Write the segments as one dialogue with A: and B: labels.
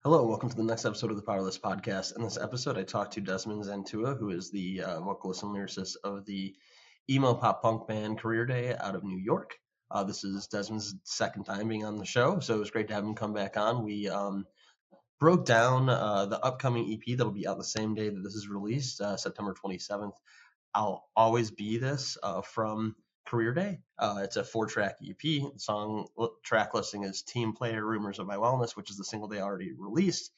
A: Hello, welcome to the next episode of the Powerless Podcast. In this episode, I talked to Desmond Zantua, who is the vocalist and lyricist of the emo pop punk band Career Day out of New York. This is Desmond's second time being on the show, so it was great to have him come back on. We broke down the upcoming EP that'll be out the same day that this is released, September 27th. I'll Always Be This from Career Day. It's a 4-track EP. The song track listing is Team Player, Rumors of My Wellness, which is the single they already released.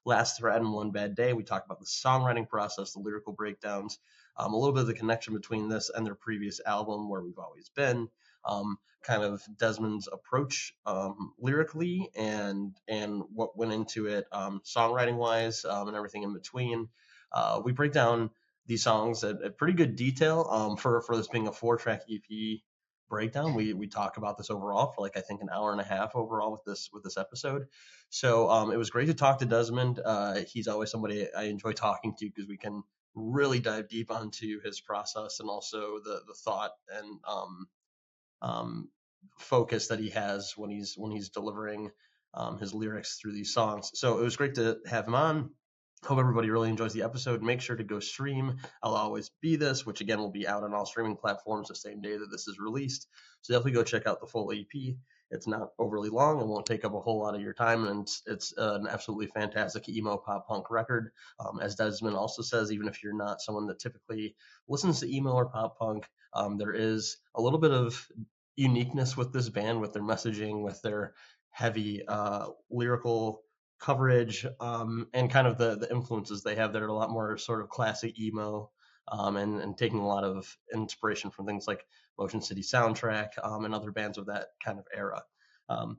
A: Last Thread and One Bad Day. We talked about the songwriting process, the lyrical breakdowns, a little bit of the connection between this and their previous album, Where We've Always Been, kind of Desmond's approach lyrically and what went into it songwriting wise and everything in between. We break down these songs at pretty good detail for this being a 4-track EP breakdown. We talk about this overall for I think an hour and a half overall with this episode. So it was great to talk to Desmond. He's always somebody I enjoy talking to because we can really dive deep onto his process and also the thought and focus that he has when he's delivering his lyrics through these songs. So it was great to have him on. Hope everybody really enjoys the episode. Make sure to go stream I'll Always Be This, which again will be out on all streaming platforms the same day that this is released. So definitely go check out the full EP. It's not overly long and won't take up a whole lot of your time, and it's an absolutely fantastic emo pop punk record. As Desmond also says, even if you're not someone that typically listens to emo or pop punk, there is a little bit of uniqueness with this band, with their messaging, with their heavy lyrical coverage, and kind of the influences they have that are a lot more sort of classic emo, and taking a lot of inspiration from things like Motion City Soundtrack and other bands of that kind of era. I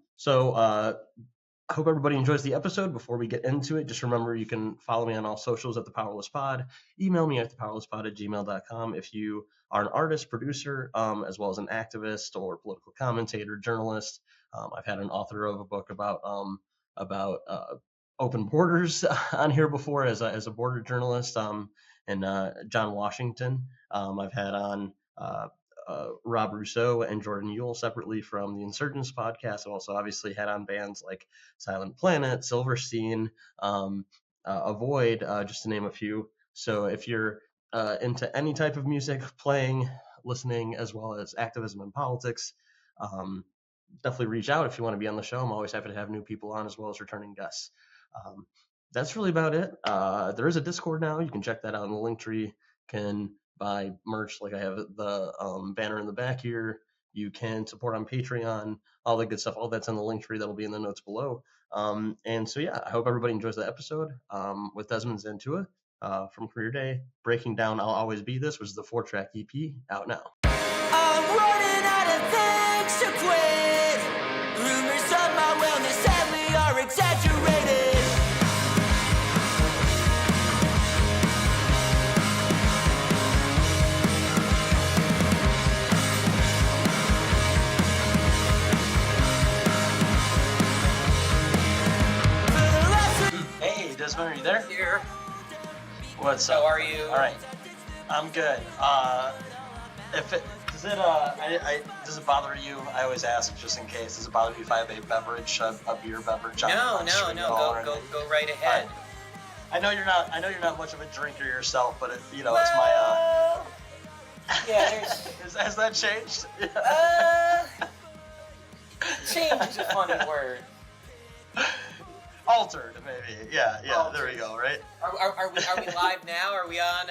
A: hope everybody enjoys the episode. Before we get into it, just remember you can follow me on all socials at thepowerlesspod. Email me at thepowerlesspod@gmail.com if you are an artist, producer, as well as an activist or political commentator, journalist. I've had an author of a book about open borders on here before as a border journalist, and John Washington. I've had on Rob Rousseau and Jordan Yule separately from the Insurgents podcast. I've also obviously had on bands like Silent Planet, Silverstein, Avoid, just to name a few. So if you're into any type of music, playing, listening, as well as activism and politics, definitely reach out if you want to be on the show. I'm always happy to have new people on as well as returning guests. That's really about it. There is a Discord now. You can check that out in the linktree. Can buy merch like I have the banner in the back here. You can support on Patreon, all the good stuff. All that's in the linktree. That'll be in the notes below. And so, yeah, I hope everybody enjoys the episode with Desmond Zantua from Career Day, breaking down I'll Always Be This, which is the 4-track EP out now.
B: I'm running out of things to quit. Rumors of my wellness sadly are exaggerated.
A: Hey, Desmond, are you there?
C: Here.
A: What's up?
C: How are you?
A: All right, I'm good. Does it bother you? I always ask just in case. Does it bother you if I have a beverage, a beer beverage?
C: No. Go right ahead.
A: I know you're not much of a drinker yourself, but it's my.
C: Yeah.
A: Has that changed?
C: Change is a funny word.
A: Altered, maybe. Yeah.
C: Altered.
A: There we go. Right.
C: Are we live now? Are we on?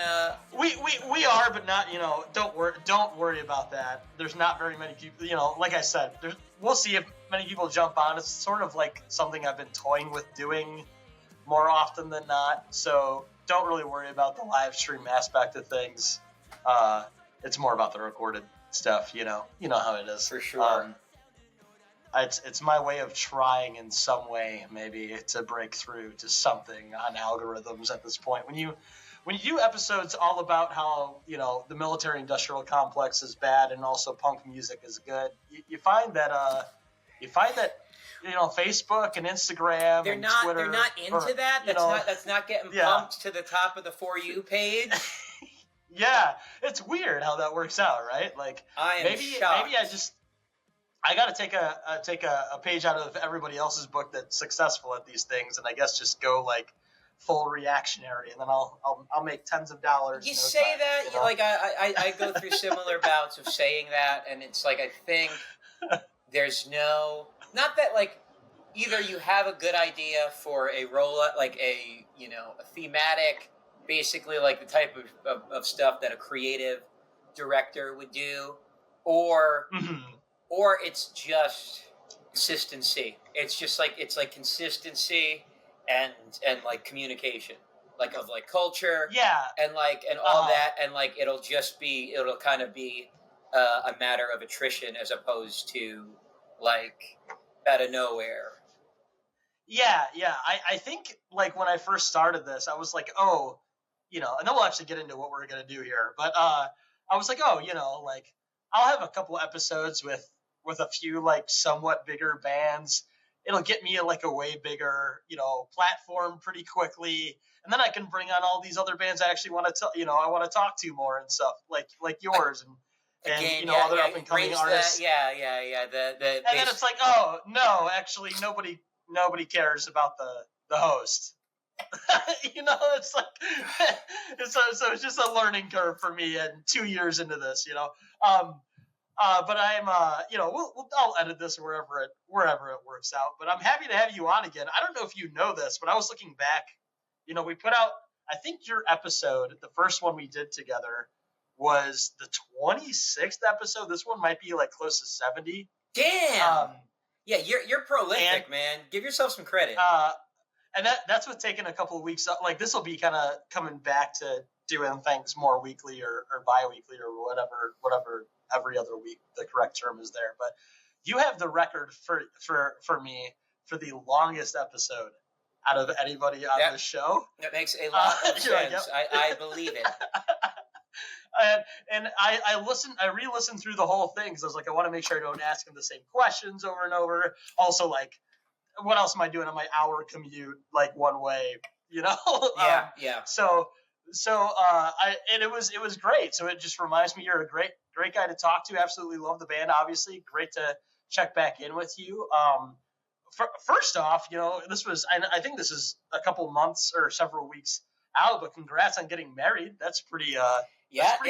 A: We are, but not. Don't worry about that. There's not very many people. Like I said, we'll see if many people jump on. It's sort of like something I've been toying with doing more often than not. So don't really worry about the live stream aspect of things. It's more about the recorded stuff. You know how it is.
C: For sure.
A: It's my way of trying in some way maybe to break through to something on algorithms at this point. When you do episodes all about how the military industrial complex is bad and also punk music is good, you find that Facebook and Instagram and Twitter,
C: they're not into that. That's not getting pumped to the top of the For You page.
A: Yeah, it's weird how that works out, right? Like
C: I am shocked.
A: maybe I got to take a page out of everybody else's book that's successful at these things, and I guess just go like full reactionary, and then I'll make tens of dollars.
C: You say time, that, you know? Like I go through similar bouts of saying that, and it's like I think there's not that like either you have a good idea for a roll like a thematic, basically like the type of stuff that a creative director would do, or it's just consistency. It's just like consistency and like communication, like of like culture, and all that, and like it'll kind of be a matter of attrition as opposed to like out of nowhere.
A: Yeah. I think like when I first started this, I was like, and then we'll actually get into what we're gonna do here, but I was like, like I'll have a couple episodes with a few like somewhat bigger bands. It'll get me like a way bigger, platform pretty quickly. And then I can bring on all these other bands I actually want to, I want to talk to more and stuff like yours and other up and coming artists.
C: And
A: then it's like, oh no, actually nobody cares about the host. It's like, so it's just a learning curve for me and 2 years into this, but I'm, I'll edit this wherever it works out. But I'm happy to have you on again. I don't know if you know this, but I was looking back. We put out, I think your episode, the first one we did together, was the 26th episode. This one might be like close to 70.
C: Damn. Yeah, you're prolific, man. Give yourself some credit.
A: And that's what's taken a couple of weeks. Like this will be kind of coming back to doing things more weekly or bi-weekly or whatever every other week the correct term is there. But you have the record for me for the longest episode out of anybody on this show.
C: That makes a lot of sense. I believe it.
A: And I re-listened through the whole thing because I was like, I want to make sure I don't ask him the same questions over and over. Also, like, what else am I doing on my hour commute, like one way,
C: Yeah.
A: So it was great. So it just reminds me you're a great guy to talk to. Absolutely love the band. Obviously, great to check back in with you. First off, I think this is a couple months or several weeks out, but congrats on getting married. That's pretty.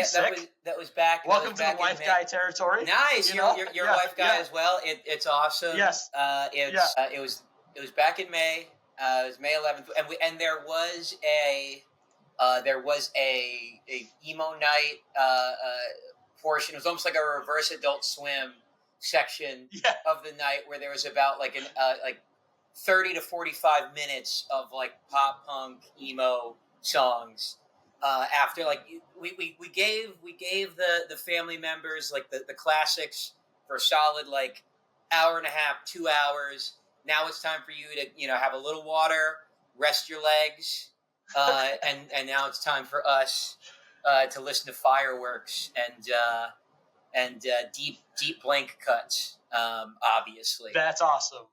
A: Sick.
C: That was back.
A: Welcome to the wife guy territory.
C: Nice. You're wife guy as well. It's awesome.
A: Yes.
C: It was back in May. It was May 11th, and there was a emo night portion. It was almost like a reverse Adult Swim section of the night where there was about like 30 to 45 minutes of like pop punk emo songs. After like we gave the family members like the classics for a solid like hour and a half, 2 hours. Now it's time for you to have a little water, rest your legs, and now it's time for us to listen to fireworks and deep blank cuts. Obviously,
A: that's awesome.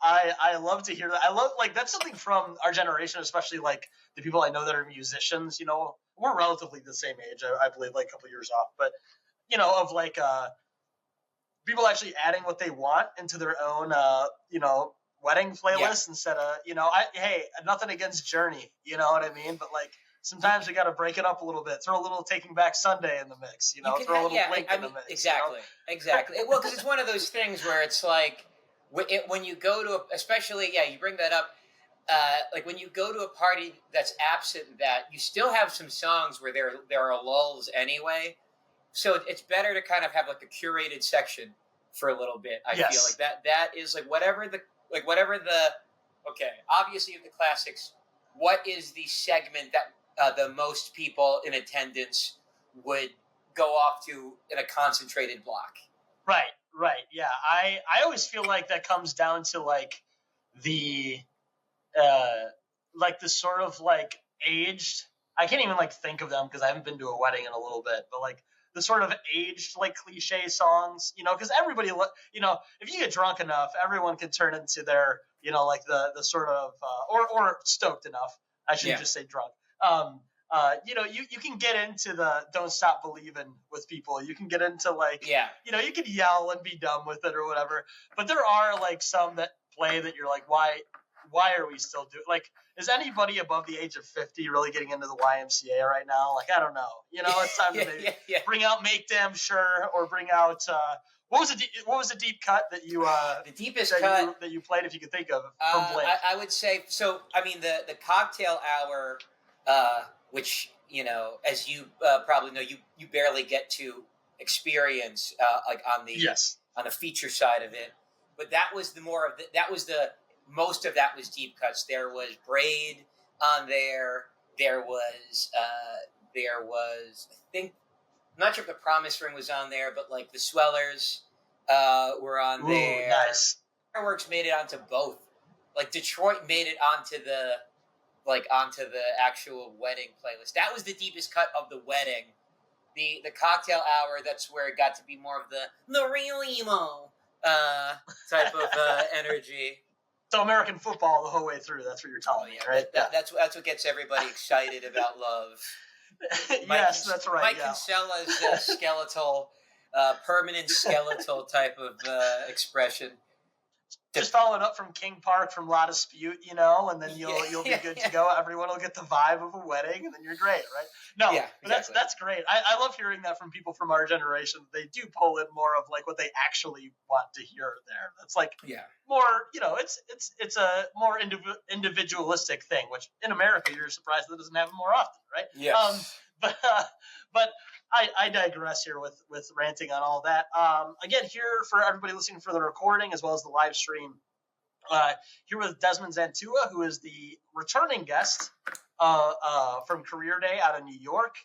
A: I love to hear that. I love like that's something from our generation, especially like the people I know that are musicians. We're relatively the same age. I believe like a couple years off, but of like people actually adding what they want into their own wedding playlist instead of hey, nothing against Journey, you know what I mean? But like sometimes we got to break it up a little bit. Throw a little Taking Back Sunday in the mix. Throw a little Blink in the mix.
C: Exactly. Well, because it's one of those things where it's like. When you go to especially you bring that up, like when you go to a party that's absent that, you still have some songs where there are lulls anyway, so it's better to kind of have like a curated section for a little bit. I feel like that is like whatever the okay, obviously you have the classics. What is the segment that the most people in attendance would go off to in a concentrated block?
A: Right. Yeah. I always feel like that comes down to like the sort of like aged, I can't even like think of them because I haven't been to a wedding in a little bit, but like the sort of aged like cliche songs, because everybody, if you get drunk enough, everyone can turn into their, like the sort of, or stoked enough. I shouldn't just say drunk. you can get into the don't stop believing with people. You can get into like,
C: Yeah.
A: you can yell and be dumb with it or whatever. But there are like some that play that you're like, why are we still doing, like, is anybody above the age of 50 really getting into the YMCA right now? Like, I don't know. It's time to maybe bring out Make Damn Sure, or bring out what was the deep cut that you
C: the deepest cut
A: that you played, if you could think of, from Blink?
C: I would say so. I mean, the cocktail hour, which as you probably know, you barely get to experience like on the feature side of it. But that was most of that was deep cuts. There was Braid on there. There was I think, I'm not sure if the Promise Ring was on there, but like the Swellers were on there.
A: Nice.
C: Fireworks made it onto both. Like Detroit made it onto the actual wedding playlist. That was the deepest cut of the wedding. The cocktail hour, that's where it got to be more of the real emo type of energy.
A: So American football the whole way through. That's what you're telling me, right?
C: That's what gets everybody excited about love.
A: Yes, that's right.
C: Mike Kinsella's skeletal, permanent skeletal type of expression.
A: Just follow it up from King Park, from La Dispute, and then you'll be good to go. Everyone will get the vibe of a wedding, and then you're great, right? No, exactly. That's great. I love hearing that from people from our generation. They do pull in more of like what they actually want to hear there. That's like more, it's a more individualistic thing, which in America you're surprised that doesn't happen more often, right?
C: Yes.
A: But I digress here with ranting on all that. Again, here for everybody listening for the recording as well as the live stream, here with Desmond Zantua, who is the returning guest from Career Day out of New York.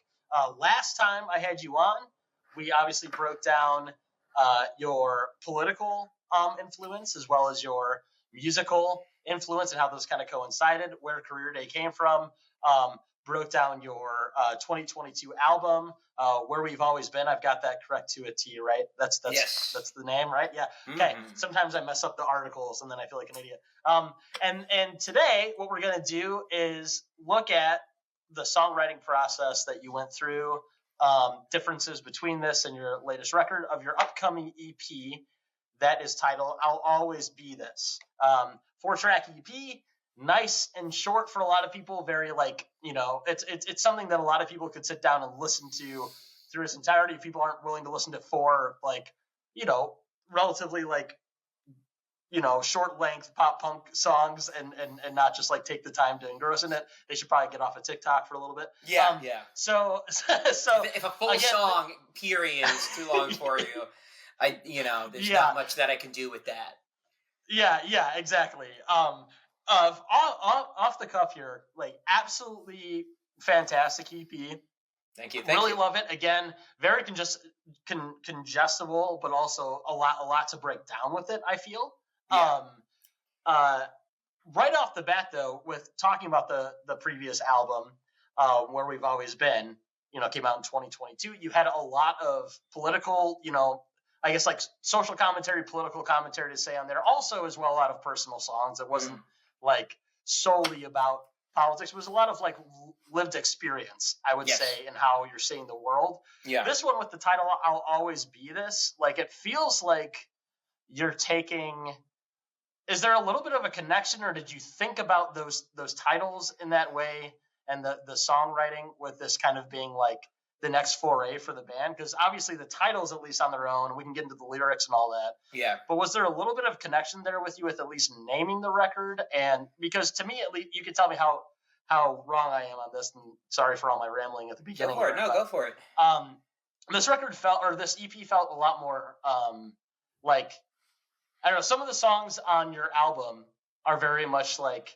A: Last time I had you on, we obviously broke down your political influence as well as your musical influence and how those kind of coincided, where Career Day came from. Broke down your 2022 album, Where We've Always Been. I've got that correct to a T, right? That's the name, right? Yeah. Okay. Mm-hmm. Sometimes I mess up the articles and then I feel like an idiot. And today what we're going to do is look at the songwriting process that you went through, differences between this and your latest record, of your upcoming EP that is titled I'll Always Be This. 4-track EP. Nice and short for a lot of people. Very it's something that a lot of people could sit down and listen to through its entirety. People aren't willing to listen to 4 relatively short length pop punk songs and not just like take the time to engross in it. They should probably get off of TikTok for a little bit.
C: Yeah.
A: So
C: if a full song period is too long for you, there's not much that I can do with that.
A: Yeah, exactly. Off the cuff here, like absolutely fantastic EP.
C: Thank you.
A: Really love it. Again, very congestible, but also a lot to break down with it, I feel. Yeah. Right off the bat, though, with talking about the previous album, Where We've Always Been, came out in 2022. You had a lot of political, I guess like social commentary, political commentary to say on there. Also, as well, a lot of personal songs. It wasn't like solely about politics. It was a lot of like lived experience, I would say, in how you're seeing the world. Yeah. This one with the title I'll Always Be This, like it feels like you're taking. Is there a little bit of a connection, or did you think about those titles in that way and the songwriting with this kind of being like the next foray for the band? Because obviously the titles, at least on their own, we can get into the lyrics and all that. Yeah. But was there a little bit of connection there with you with at least naming the record? And because to me, at least, you can tell me how wrong I am on this. And sorry for all my rambling at the beginning.
C: Go for it. Go for it.
A: This record this EP felt a lot more like, I don't know, some of the songs on your album are very much like,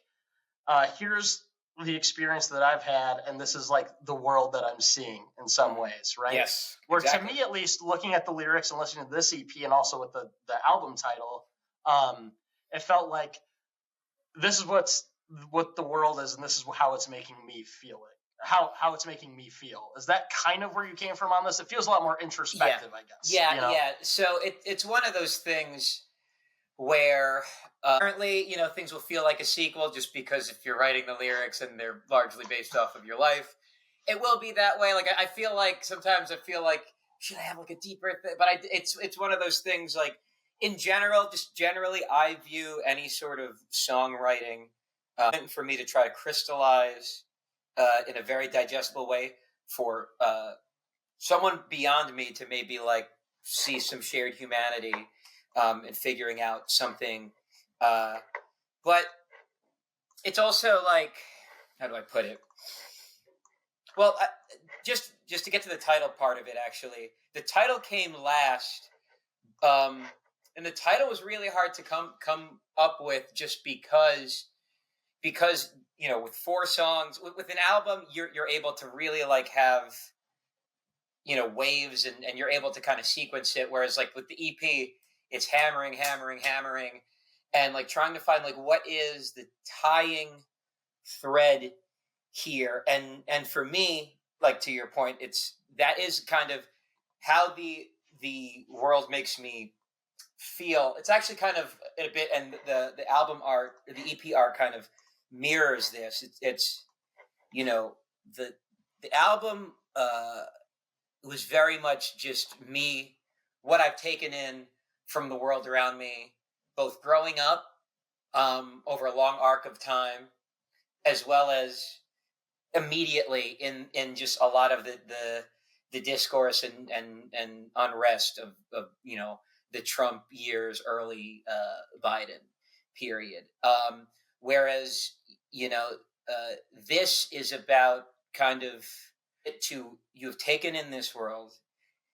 A: here's the experience that I've had, and this is like the world that I'm seeing in some ways, right? Yes. Where exactly. To me, at least, looking at the lyrics and listening to this EP and also with the album title, it felt like this is what the world is, and this is how it's making me feel it. How it's making me feel. Is that kind of where you came from on this? It feels a lot more introspective, I guess. Yeah.
C: So it's one of those things where currently, things will feel like a sequel just because if you're writing the lyrics and they're largely based off of your life, it will be that way. Like I feel like sometimes I feel like should I have like a deeper thing? But it's one of those things like in general, just generally, I view any sort of songwriting for me to try to crystallize in a very digestible way for someone beyond me to maybe like see some shared humanity in figuring out something. But it's also like, how do I put it? Well, just to get to the title part of it, actually, the title came last, and the title was really hard to come up with, just because with 4 songs, with an album, you're able to really like have waves, and you're able to kind of sequence it, whereas like with the EP, it's hammering, and like trying to find like what is the tying thread here, and for me, like to your point, that is kind of how the world makes me feel. It's actually kind of a bit, and the album art, the EP art, kind of mirrors this. It's the album was very much just me, what I've taken in from the world around me, both growing up over a long arc of time, as well as immediately in just a lot of the discourse and unrest of the Trump years, early Biden period. Whereas this is about kind of you've taken in this world,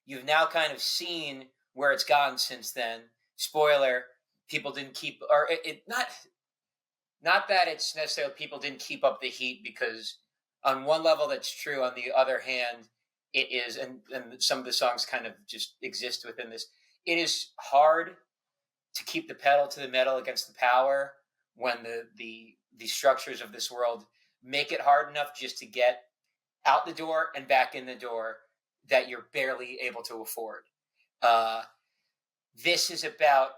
C: you've now kind of seen where it's gone since then. Spoiler: people didn't keep, or it not that it's necessarily people didn't keep up the heat, because on one level that's true. On the other hand, it is, and some of the songs kind of just exist within this. It is hard to keep the pedal to the metal against the power when the structures of this world make it hard enough just to get out the door and back in the door that you're barely able to afford. This is about,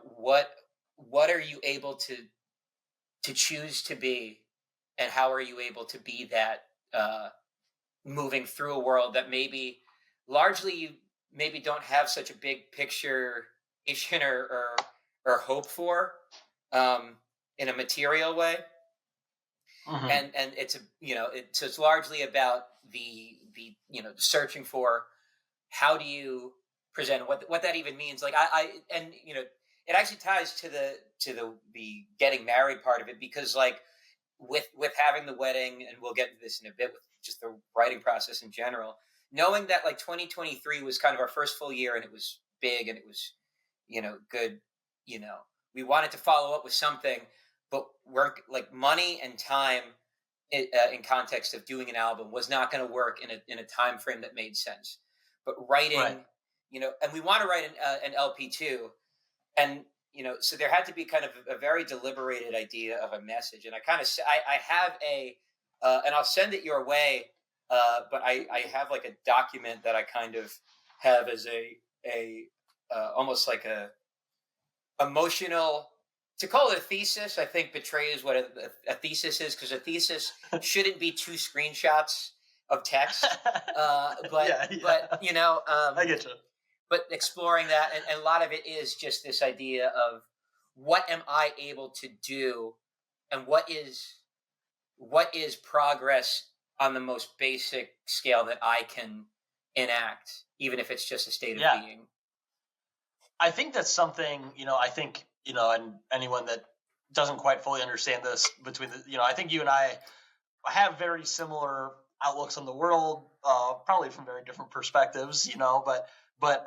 C: what are you able to choose to be, and how are you able to be that, moving through a world that maybe largely you maybe don't have such a big picture or hope for, in a material way.
A: Mhm.
C: And it's so it's largely about the searching for how do you present what that even means. Like it actually ties to the getting married part of it, because like with having the wedding, and we'll get to this in a bit, with just the writing process in general, knowing that like 2023 was kind of our first full year, and it was big, and it was good, we wanted to follow up with something, but we're like money and time in context of doing an album was not going to work in a time frame that made sense. But writing,
A: Right.
C: And we want to write an LP too, and so there had to be kind of a very deliberated idea of a message. And I have and I'll send it your way, but I have like a document that I kind of have as a almost like a emotional, to call it a thesis, I think betrays what a thesis is, because a thesis shouldn't be 2 screenshots of text. But
A: Yeah.
C: but
A: I get you.
C: but exploring that, and a lot of it is just this idea of what am I able to do, and what is progress on the most basic scale that I can enact, even if it's just a state of being.
A: I think that's something, I think, and anyone that doesn't quite fully understand this, between I think you and I have very similar outlooks on the world, probably from very different perspectives, but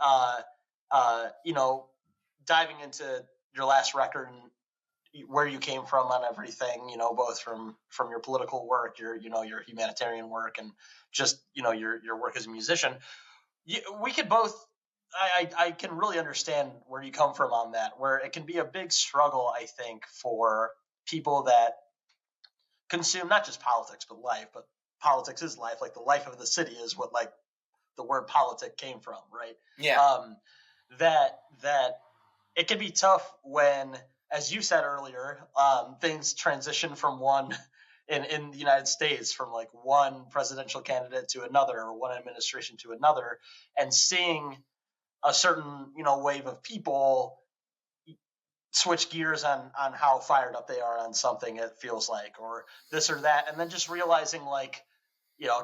A: diving into your last record and where you came from on everything, both from your political work, your humanitarian work, and just, your work as a musician, we could both, I can really understand where you come from on that, where it can be a big struggle, I think, for people that consume not just politics, but life, but politics is life. Like the life of the city is what like the word politic came from, right?
C: Yeah.
A: That it can be tough when, as you said earlier, things transition from one in the United States, from like one presidential candidate to another, or one administration to another, and seeing a certain, wave of people switch gears on how fired up they are on something, it feels like, or this or that, and then just realizing, like,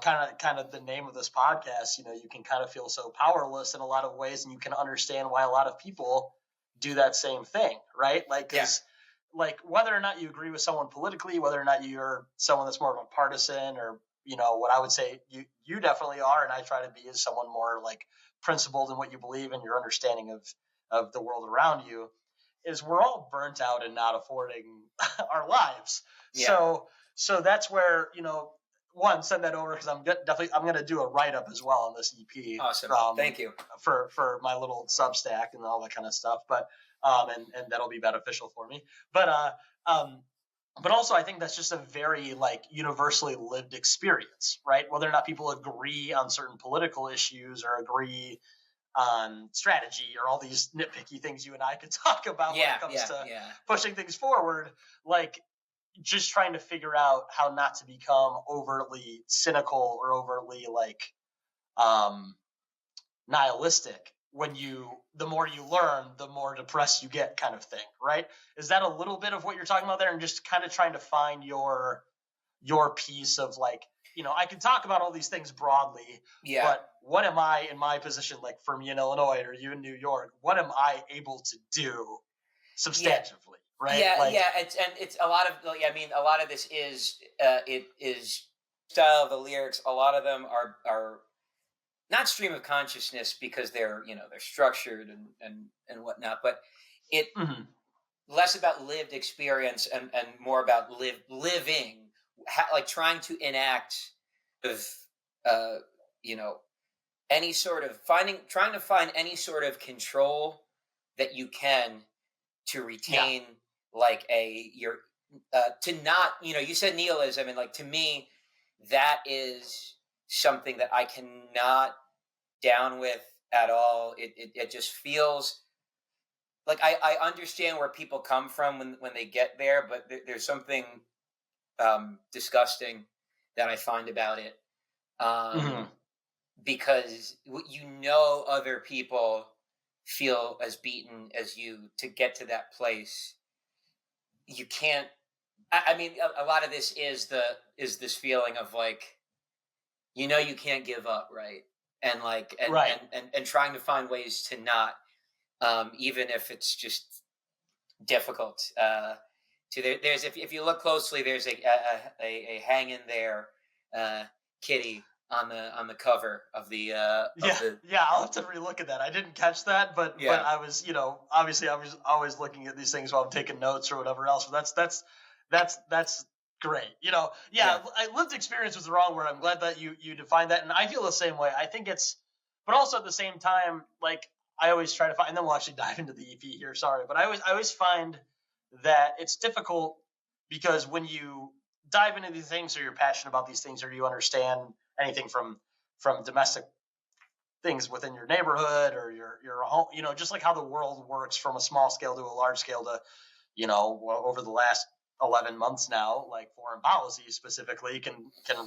A: kind of the name of this podcast, you can kind of feel so powerless in a lot of ways, and you can understand why a lot of people do that same thing, right? Like, like, whether or not you agree with someone politically, whether or not you're someone that's more of a partisan, or, what I would say you definitely are, and I try to be, as someone more like principled in what you believe and your understanding of the world around you, is we're all burnt out and not affording our lives. Yeah. So that's where, one, send that over, because I'm going to do a write-up as well on this EP.
C: Awesome. Thank you.
A: For my little Substack and all that kind of stuff. But and that'll be beneficial for me. But also, I think that's just a very, like, universally lived experience, right? Whether or not people agree on certain political issues, or agree on strategy, or all these nitpicky things you and I could talk about when it comes to pushing things forward, like, just trying to figure out how not to become overtly cynical or overtly, like, nihilistic. The more you learn, the more depressed you get, kind of thing, right? Is that a little bit of what you're talking about there? And just kind of trying to find your piece of, like, I can talk about all these things broadly, but what am I, in my position, like, for me in Illinois or you in New York, what am I able to do substantively? Right?
C: It's a lot of, a lot of this is it is style of the lyrics. A lot of them are not stream of consciousness, because they're structured and whatnot, but it less about lived experience and more about living, like trying to enact any sort of trying to find any sort of control that you can to retain like to not, you said nihilism, and, like, to me, that is something that I cannot down with at all. It just feels like I understand where people come from when they get there, but there's something disgusting that I find about it, because other people feel as beaten as you to get to that place. You can't. A lot of this is this feeling of, like, you can't give up, right? And, like, and trying to find ways to not, even if it's just difficult. There's if you look closely, there's a hang in there kitty on the cover of the
A: I'll have to relook at that. I didn't catch that, but I was, obviously I was always looking at these things while I'm taking notes or whatever else. But that's great. Lived experience was the wrong word. I'm glad that you defined that, and I feel the same way. I think but also at the same time, like, I always try to find, and then we'll actually dive into the EP here. Sorry, but I always find that it's difficult, because when you dive into these things, or you're passionate about these things, or you understand anything from domestic things within your neighborhood or your home, just like how the world works from a small scale to a large scale to, over the last 11 months now, like, foreign policy specifically can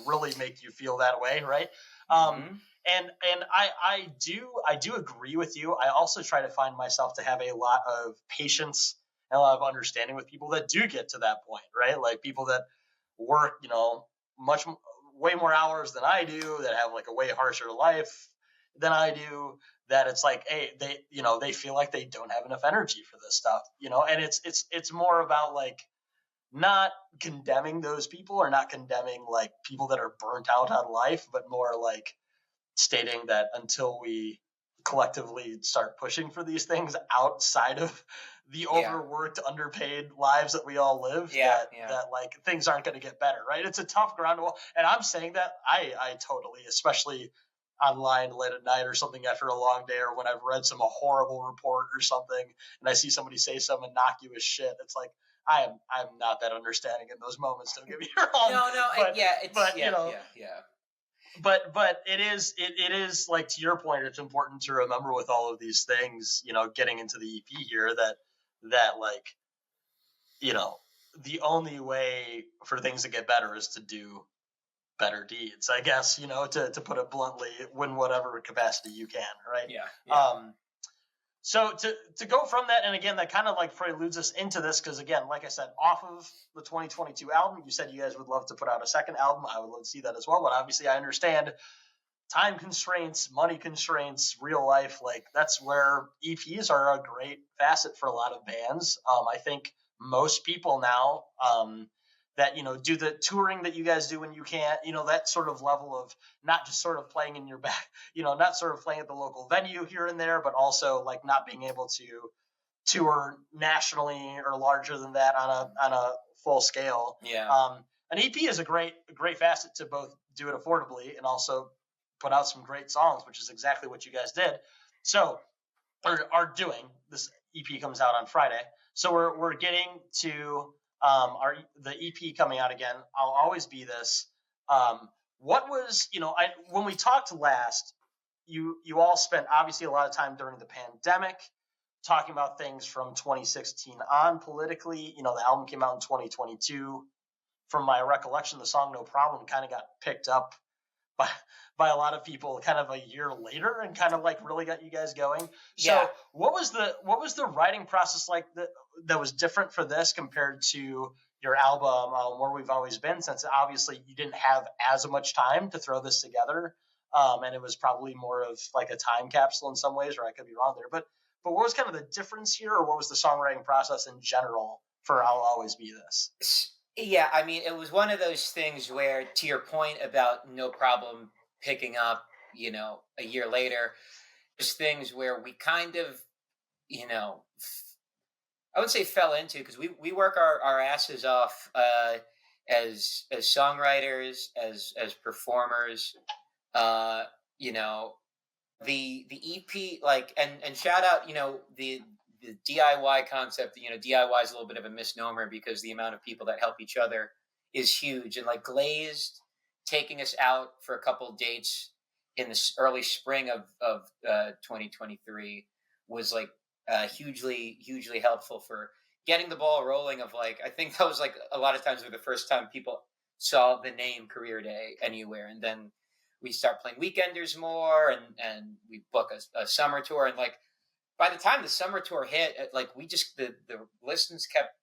A: really make you feel that way, right? And I do agree with you. I also try to find myself to have a lot of patience and a lot of understanding with people that do get to that point, right? Like, people that work, way more hours than I do, that have, like, a way harsher life than I do, that it's like, hey, they feel like they don't have enough energy for this stuff, and it's more about, like, not condemning those people, or not condemning, like, people that are burnt out on life, but more like stating that until we collectively start pushing for these things outside of the overworked, underpaid lives that we all live, that like, things aren't going to get better, right? It's a tough ground to walk. And I'm saying that I totally, especially online late at night or something after a long day, or when I've read some horrible report or something, and I see somebody say some innocuous shit, it's like, I'm not that understanding in those moments. Don't get me wrong. But it is like, to your point, it's important to remember with all of these things, getting into the EP here, that like, the only way for things to get better is to do better deeds, I guess, to put it bluntly, in whatever capacity you can, right?
C: Yeah.
A: So to go from that, and again, that kind of like preludes us into this, because again, like I said, off of the 2022 album, you said you guys would love to put out a second album. I would love to see that as well, but obviously I understand time constraints, money constraints, real life, like that's where EPs are a great facet for a lot of bands. I think most people now, that do the touring that you guys do when you can't, that sort of level of not just sort of playing in your back, not sort of playing at the local venue here and there, but also like not being able to tour nationally or larger than that on a full scale.
C: Yeah.
A: An EP is a great facet to both do it affordably and also put out some great songs, which is exactly what you guys did. So, or are doing. This EP comes out on Friday, so we're getting to the EP coming out again. I'll Always Be This. What was, when we talked last, you all spent obviously a lot of time during the pandemic talking about things from 2016 on politically. The album came out in 2022. From my recollection, the song No Problem kind of got picked up by a lot of people kind of a year later and kind of like really got you guys going. So
C: Yeah.
A: what was the writing process like that was different for this compared to your album, Where We've Always Been, since obviously you didn't have as much time to throw this together, and it was probably more of like a time capsule in some ways, or I could be wrong there, but what was kind of the difference here, or what was the songwriting process in general for I'll Always Be This?
C: Yeah, I mean, it was one of those things where, to your point about No Problem picking up, a year later, there's things where we kind of, I would say fell into, because we work our asses off as songwriters, as performers, the EP, like, and shout out, the DIY concept. DIY is a little bit of a misnomer because the amount of people that help each other is huge. And like Glazed taking us out for a couple dates in the early spring of 2023 was like hugely helpful for getting the ball rolling. Of like, I think that was like a lot of times for the first time people saw the name Career Day anywhere, and then we start playing weekenders more, and we book a summer tour, and like by the time the summer tour hit, like we just the listens kept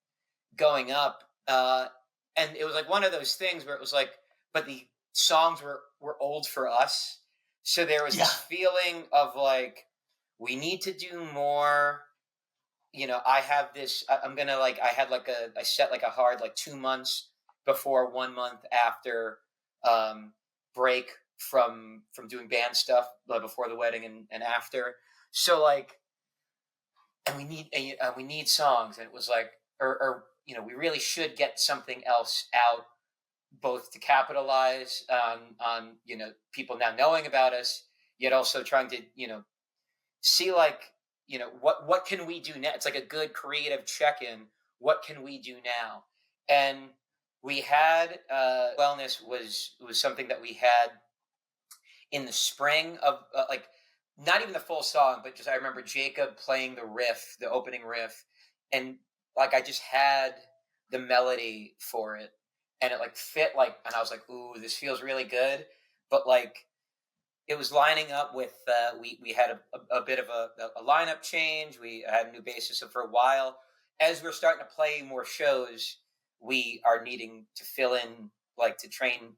C: going up, and it was like one of those things where it was like, but the songs were old for us, so there was this feeling of like, we need to do more. I have this. I'm gonna like. I set like a hard like 2 months before, 1 month after break from doing band stuff, before the wedding and after. So like, and we need songs, and it was like, or we really should get something else out, both to capitalize on people now knowing about us, yet also trying to see like what can we do now. It's like a good creative check-in. What can we do now? And we had wellness was something that we had in the spring of like, not even the full song, but just I remember Jacob playing the opening riff, and like I just had the melody for it, and it like fit, like, and I was like, ooh, this feels really good. But like, it was lining up with we had a bit of a lineup change. We had a new bassist for a while. As we're starting to play more shows, we are needing to fill in, like, to train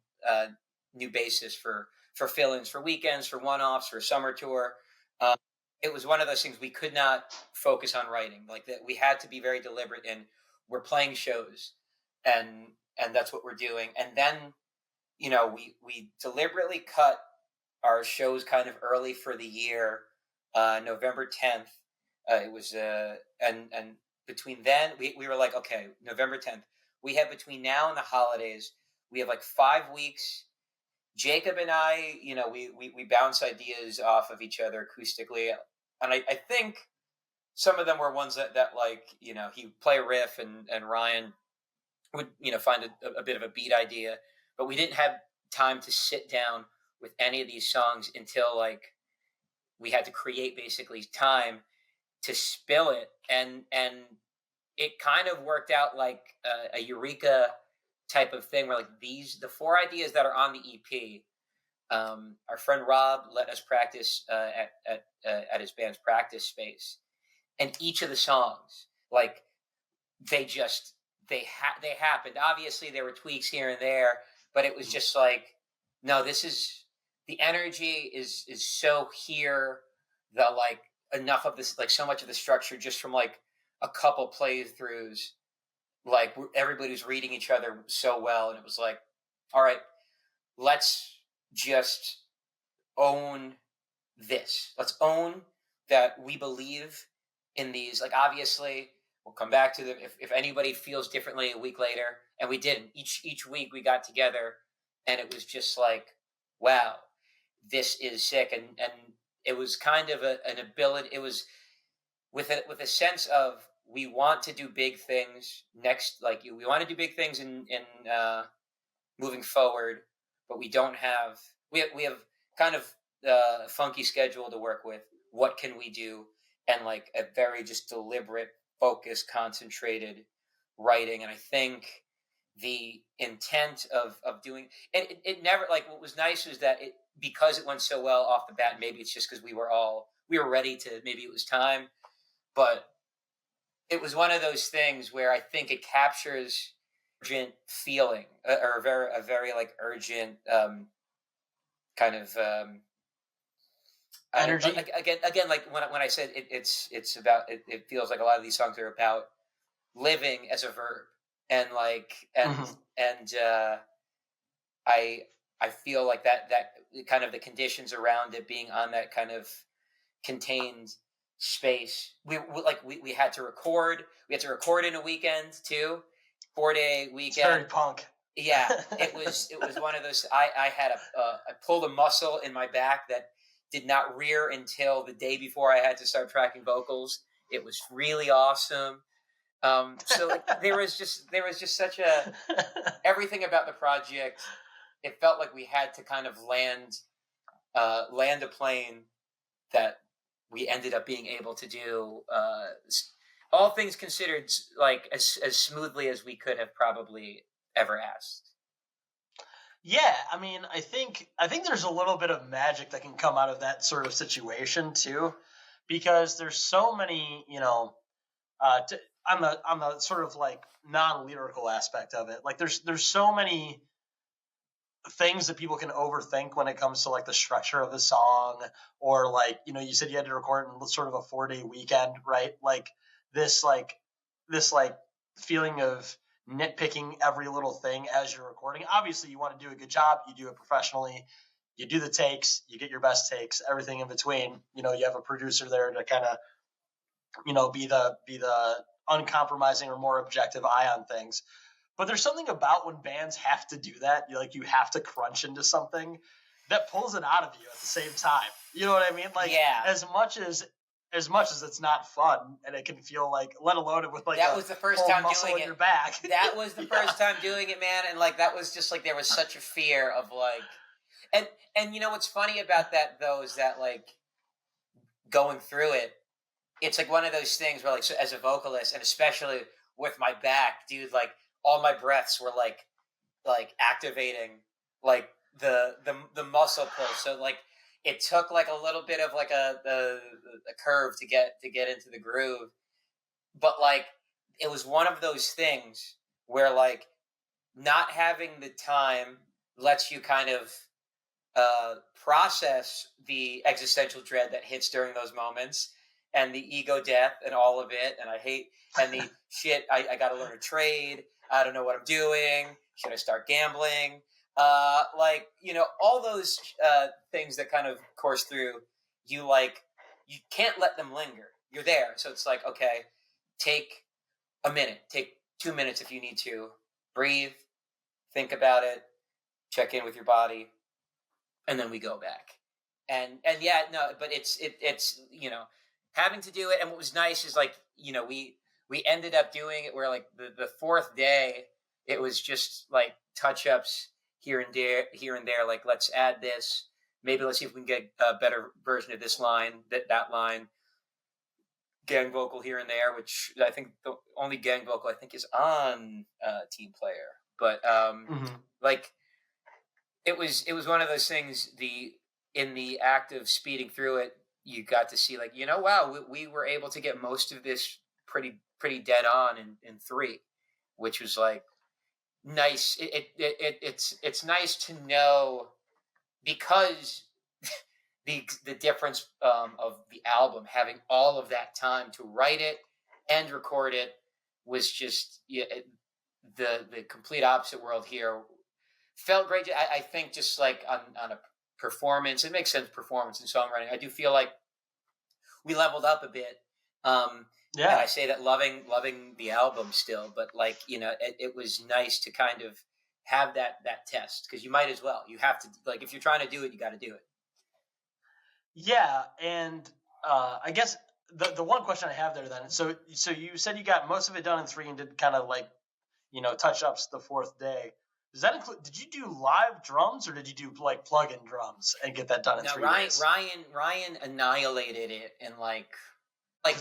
C: new bassists for fill-ins, for weekends, for one-offs, for a summer tour. It was one of those things we could not focus on writing. Like, that we had to be very deliberate in, we're playing shows, and that's what we're doing. And then, we deliberately cut our shows kind of early for the year, November 10th. It was, and between then, we were like, okay, November 10th, we have between now and the holidays, we have like 5 weeks. Jacob and I, we bounce ideas off of each other acoustically. And I think some of them were ones that like, he'd play a riff, and Ryan would, find a bit of a beat idea. But we didn't have time to sit down with any of these songs until like we had to create basically time to spill it. And it kind of worked out like a eureka type of thing where like the 4 ideas that are on the EP, our friend Rob let us practice at his band's practice space, and each of the songs, like they happened. Obviously, there were tweaks here and there, but it was just like, no, this is the energy is so here. The like enough of this, like so much of the structure just from like a couple playthroughs, like everybody's reading each other so well, and it was like, all right, let's just own this. Let's own that we believe in these. Like obviously, we'll come back to them if anybody feels differently a week later, and we didn't. Each week we got together, and it was just like, wow, this is sick, and it was kind of an ability. It was with a sense of we want to do big things next. Like we want to do big things in moving forward, but we don't have. We have kind of a funky schedule to work with. What can we do? And like a very just deliberate, focused, concentrated writing. And I think the intent of doing it never, like what was nice was that because it went so well off the bat, maybe it's just because we were ready to, maybe it was time, but it was one of those things where I think it captures urgent feeling or a very like urgent kind of
A: energy.
C: Again, like when I said it's about it feels like a lot of these songs are about living as a verb, and like and I feel like that kind of the conditions around it being on that kind of contained space. We had to record. We had to record in a weekend too, 4-day weekend.
A: It's very punk.
C: Yeah, it was one of those. I pulled a muscle in my back that did not rear until the day before I had to start tracking vocals. It was really awesome. So like, there was just such a everything about the project. It felt like we had to kind of land a plane that we ended up being able to do. All things considered, like as smoothly as we could have probably ever asked.
A: Yeah, I mean, I think there's a little bit of magic that can come out of that sort of situation too, because there's so many, on the sort of like non-lyrical aspect of it. Like there's so many things that people can overthink when it comes to like the structure of the song, or like, you said you had to record in sort of a 4-day weekend, right? Like this feeling of nitpicking every little thing as you're recording. Obviously you want to do a good job, you do it professionally, you do the takes, you get your best takes, everything in between. You have a producer there to kind of be the uncompromising or more objective eye on things. But there's something about when bands have to do that, you have to crunch into something that pulls it out of you at the same time. You know what I mean? Like,
C: yeah.
A: as much as it's not fun, and it can feel like, let alone with like
C: that was the first time doing it.
A: Your back.
C: That was the first time doing it, man, and like that was just like there was such a fear of like, and what's funny about that though is that like going through it, it's like one of those things where like, so as a vocalist, and especially with my back, dude, like all my breaths were like activating like the muscle pull. So like it took like a little bit of like a curve to get into the groove, but like it was one of those things where like not having the time lets you kind of process the existential dread that hits during those moments, and the ego death and all of it, and I hate, and the shit, I gotta learn a trade, I don't know what I'm doing, should I start gambling, all those things that kind of course through you. Like you can't let them linger, you're there, so it's like, okay, take a minute, take 2 minutes if you need to, breathe, think about it, check in with your body, and then we go back. And yeah, no, but it's having to do it. And what was nice is like, we ended up doing it where like the 4th day, it was just like touch-ups here and there, like let's add this, maybe let's see if we can get a better version of this line, that line, gang vocal here and there, which I think the only gang vocal I think is on Team Player. But like it was one of those things. In the act of speeding through it, you got to see like, wow, we were able to get most of this pretty dead on in 3, which was like nice. It's nice to know, because the difference of the album, having all of that time to write it and record it, was just the complete opposite world here. Felt great. I think just like on a performance, it makes sense, performance and songwriting, I do feel like we leveled up a bit. And I say that loving the album still, but like, it was nice to kind of have that test, because you might as well. You have to, like, if you're trying to do it, you got to do it.
A: Yeah, and I guess the one question I have there then, so you said you got most of it done in 3 and did kind of like, touch-ups the 4th day. Does that include? Did you do live drums, or did you do like plug-in drums and get that done in 3 days?
C: Ryan annihilated it in like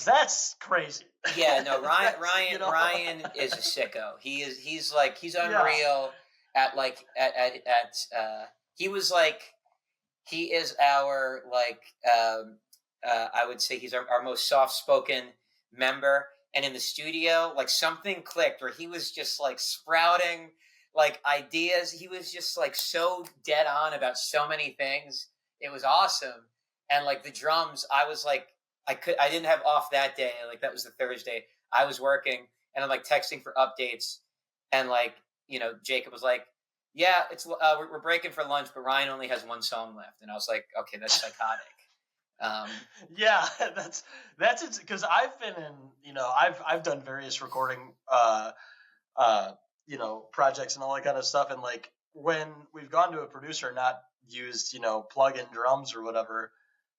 A: that's crazy.
C: Yeah, no, Ryan is a sicko. He's unreal at he is our I would say he's our most soft-spoken member, and in the studio, like, something clicked where he was just like sprouting like ideas. He was just like so dead on about so many things. It was awesome. And like the drums, I was like, I didn't have off that day. Like, that was the Thursday. I was working, and I'm like texting for updates, and like, Jacob was like, yeah, it's we're breaking for lunch, but Ryan only has 1 song left. And I was like, okay, that's psychotic.
A: Yeah, that's it. Because I've been in, I've done various recording, projects and all that kind of stuff. And like, when we've gone to a producer and not used, plug-in drums or whatever,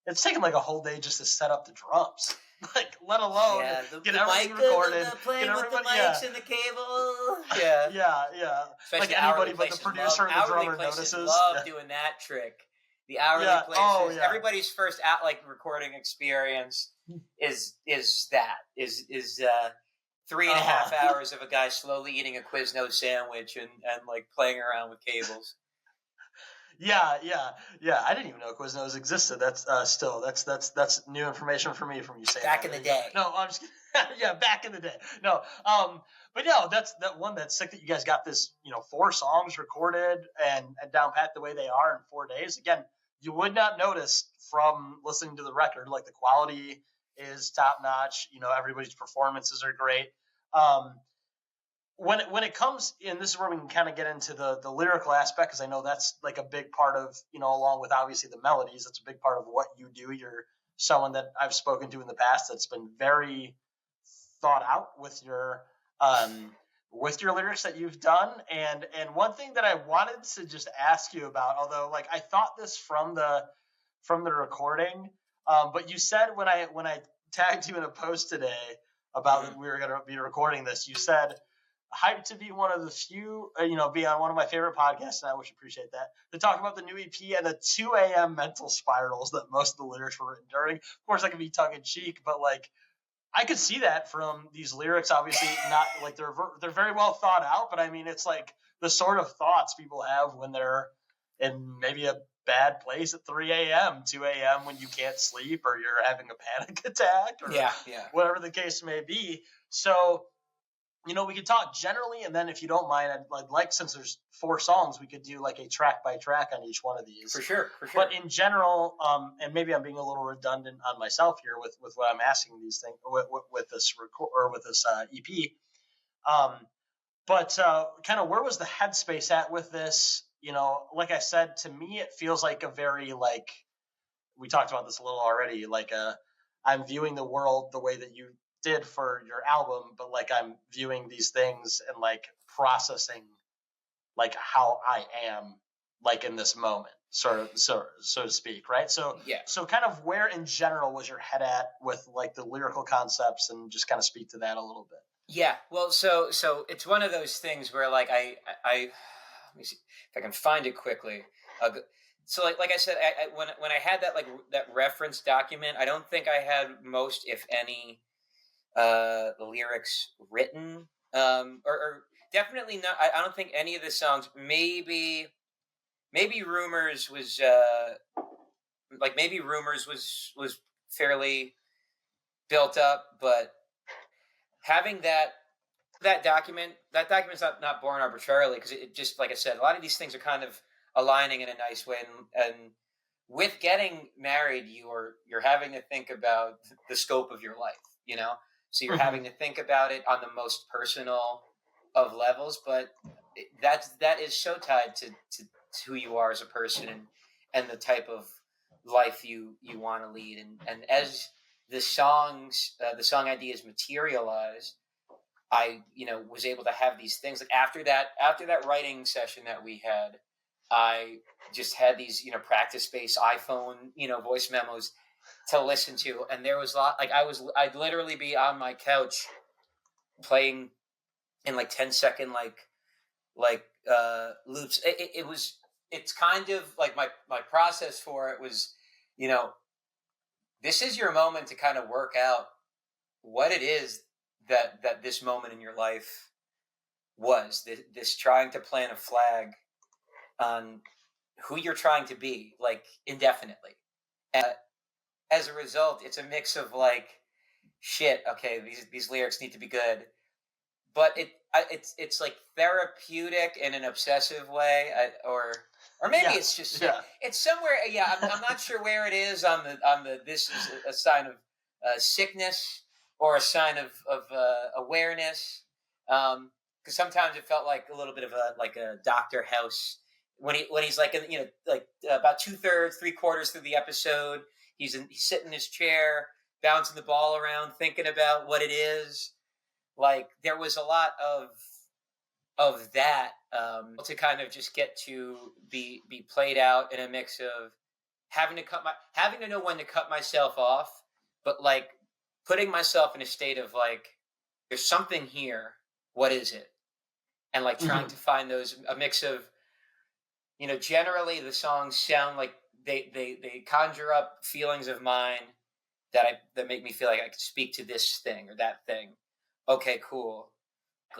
A: it's taken like a whole day just to set up the drums. Like, let alone get everything recorded,
C: playing
A: get
C: with
A: everybody,
C: the mics and the cable. Yeah.
A: Yeah.
C: Especially
A: like anybody but the producer and the drummer notices.
C: Love doing that trick. The hourly places. Everybody's first recording experience is 3.5 hours of a guy slowly eating a Quiznos sandwich and like playing around with cables.
A: Yeah. I didn't even know Quiznos existed. That's that's new information for me from you saying
C: back in the day.
A: No, I'm just kidding. Yeah, back in the day. No, but no, that's sick that you guys got this, 4 songs recorded and down pat the way they are in 4 days. Again, you would not notice from listening to the record, like, the quality is top notch. Everybody's performances are great. When it comes, and this is where we can kind of get into the lyrical aspect, because I know that's like a big part of, along with obviously the melodies, that's a big part of what you do. You're someone that I've spoken to in the past that's been very thought out with your lyrics that you've done. And one thing that I wanted to just ask you about, although like I thought this from the recording, but you said when I tagged you in a post today about that we were going to be recording this, you said, hyped to be one of the few, be on one of my favorite podcasts, and I wish appreciate that, to talk about the new EP and the 2 a.m. mental spirals that most of the lyrics were written during. Of course, that can be tongue-in-cheek, but like, I could see that from these lyrics. Obviously, not like they're very well thought out, but I mean, it's like the sort of thoughts people have when they're in maybe a bad place at 3 a.m., 2 a.m. when you can't sleep or you're having a panic attack or whatever the case may be. So, we could talk generally, and then if you don't mind, I'd like, since there's 4 songs, we could do like a track by track on each one of these.
C: For sure.
A: But in general, and maybe I'm being a little redundant on myself here with what I'm asking these things with this EP. But kind of where was the headspace at with this? Like I said, to me, it feels like a very, like, we talked about this a little already, like I'm viewing the world the way that you did for your album, but like I'm viewing these things and like processing like how I am like in this moment, so to speak, right? So kind of where in general was your head at with like the lyrical concepts, and just kind of speak to that a little bit.
C: Yeah, well, so it's one of those things where like I let me see if I can find it quickly. So like I said, when I had that reference document, I don't think I had most, if any, lyrics written, or definitely not. I don't think any of the songs. Maybe Rumors was maybe Rumors was fairly built up, but having that document's not born arbitrarily, because it just, like I said, a lot of these things are kind of aligning in a nice way, and with getting married, you're having to think about the scope of your life, so you're having to think about it on the most personal of levels, but that is so tied to who you are as a person, and the type of life you want to lead, and as the song ideas materialize, I was able to have these things, like after that writing session that we had, I just had these practice-based iPhone voice memos to listen to, and there was a lot, like I'd literally be on my couch playing in like 10-second loops. It's kind of like my process for it was, this is your moment to kind of work out what it is that this moment in your life was, this trying to plant a flag on who you're trying to be, like, indefinitely. And as a result, it's a mix of like, shit, okay, these lyrics need to be good, but it's like therapeutic in an obsessive way, or maybe it's just it's somewhere. Yeah, I'm not sure where it is on the. This is a sign of sickness or a sign of awareness. Because sometimes it felt like a little bit of a Dr. House when he's like about 2/3, 3/4 through the episode. He's sitting in his chair, bouncing the ball around, thinking about what it is. Like, there was a lot of that to kind of just get to be played out in a mix of having to know when to cut myself off, but like putting myself in a state of like, there's something here. What is it? And like trying to find a mix of, generally the songs sound like they conjure up feelings of mine that make me feel like I could speak to this thing or that thing. Okay, cool.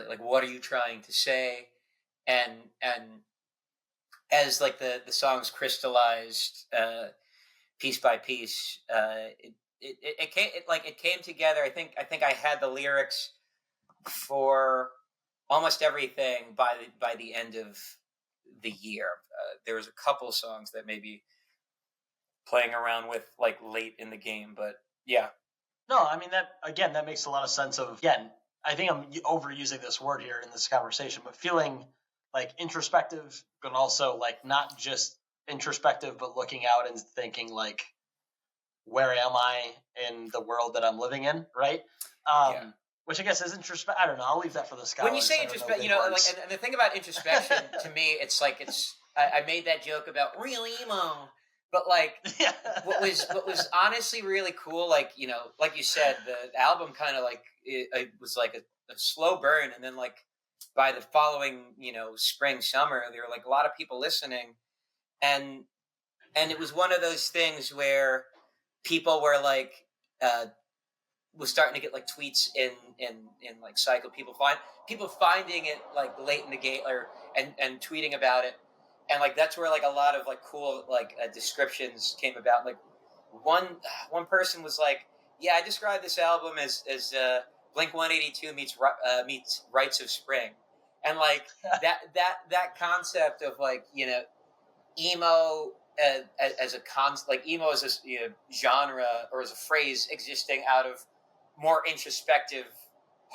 C: Like, what are you trying to say? And as like the songs crystallized piece by piece, it came together. I think I had the lyrics for almost everything by the end of the year. There was a couple songs that maybe playing around with like late in the game, but yeah.
A: No, I mean, that makes a lot of sense. Again, I think I'm overusing this word here in this conversation, but feeling like introspective, but also like not just introspective, but looking out and thinking like, where am I in the world that I'm living in, right? Which I guess is introspect. I don't know. I'll leave that for the scholars.
C: When you say introspection, and the thing about introspection to me, it's like I made that joke about real emo. But like, what was honestly really cool, like like you said, the album kind of like it was like a slow burn, and then like by the following spring summer, there were like a lot of people listening, and it was one of those things where people were like was starting to get like tweets in like cycle, people finding it like late in the game and tweeting about it. And like that's where like a lot of like cool like descriptions came about. Like one person was like, "Yeah, I described this album as Blink 182 meets Rites of Spring," and like that concept of like emo as a emo as a genre or as a phrase existing out of more introspective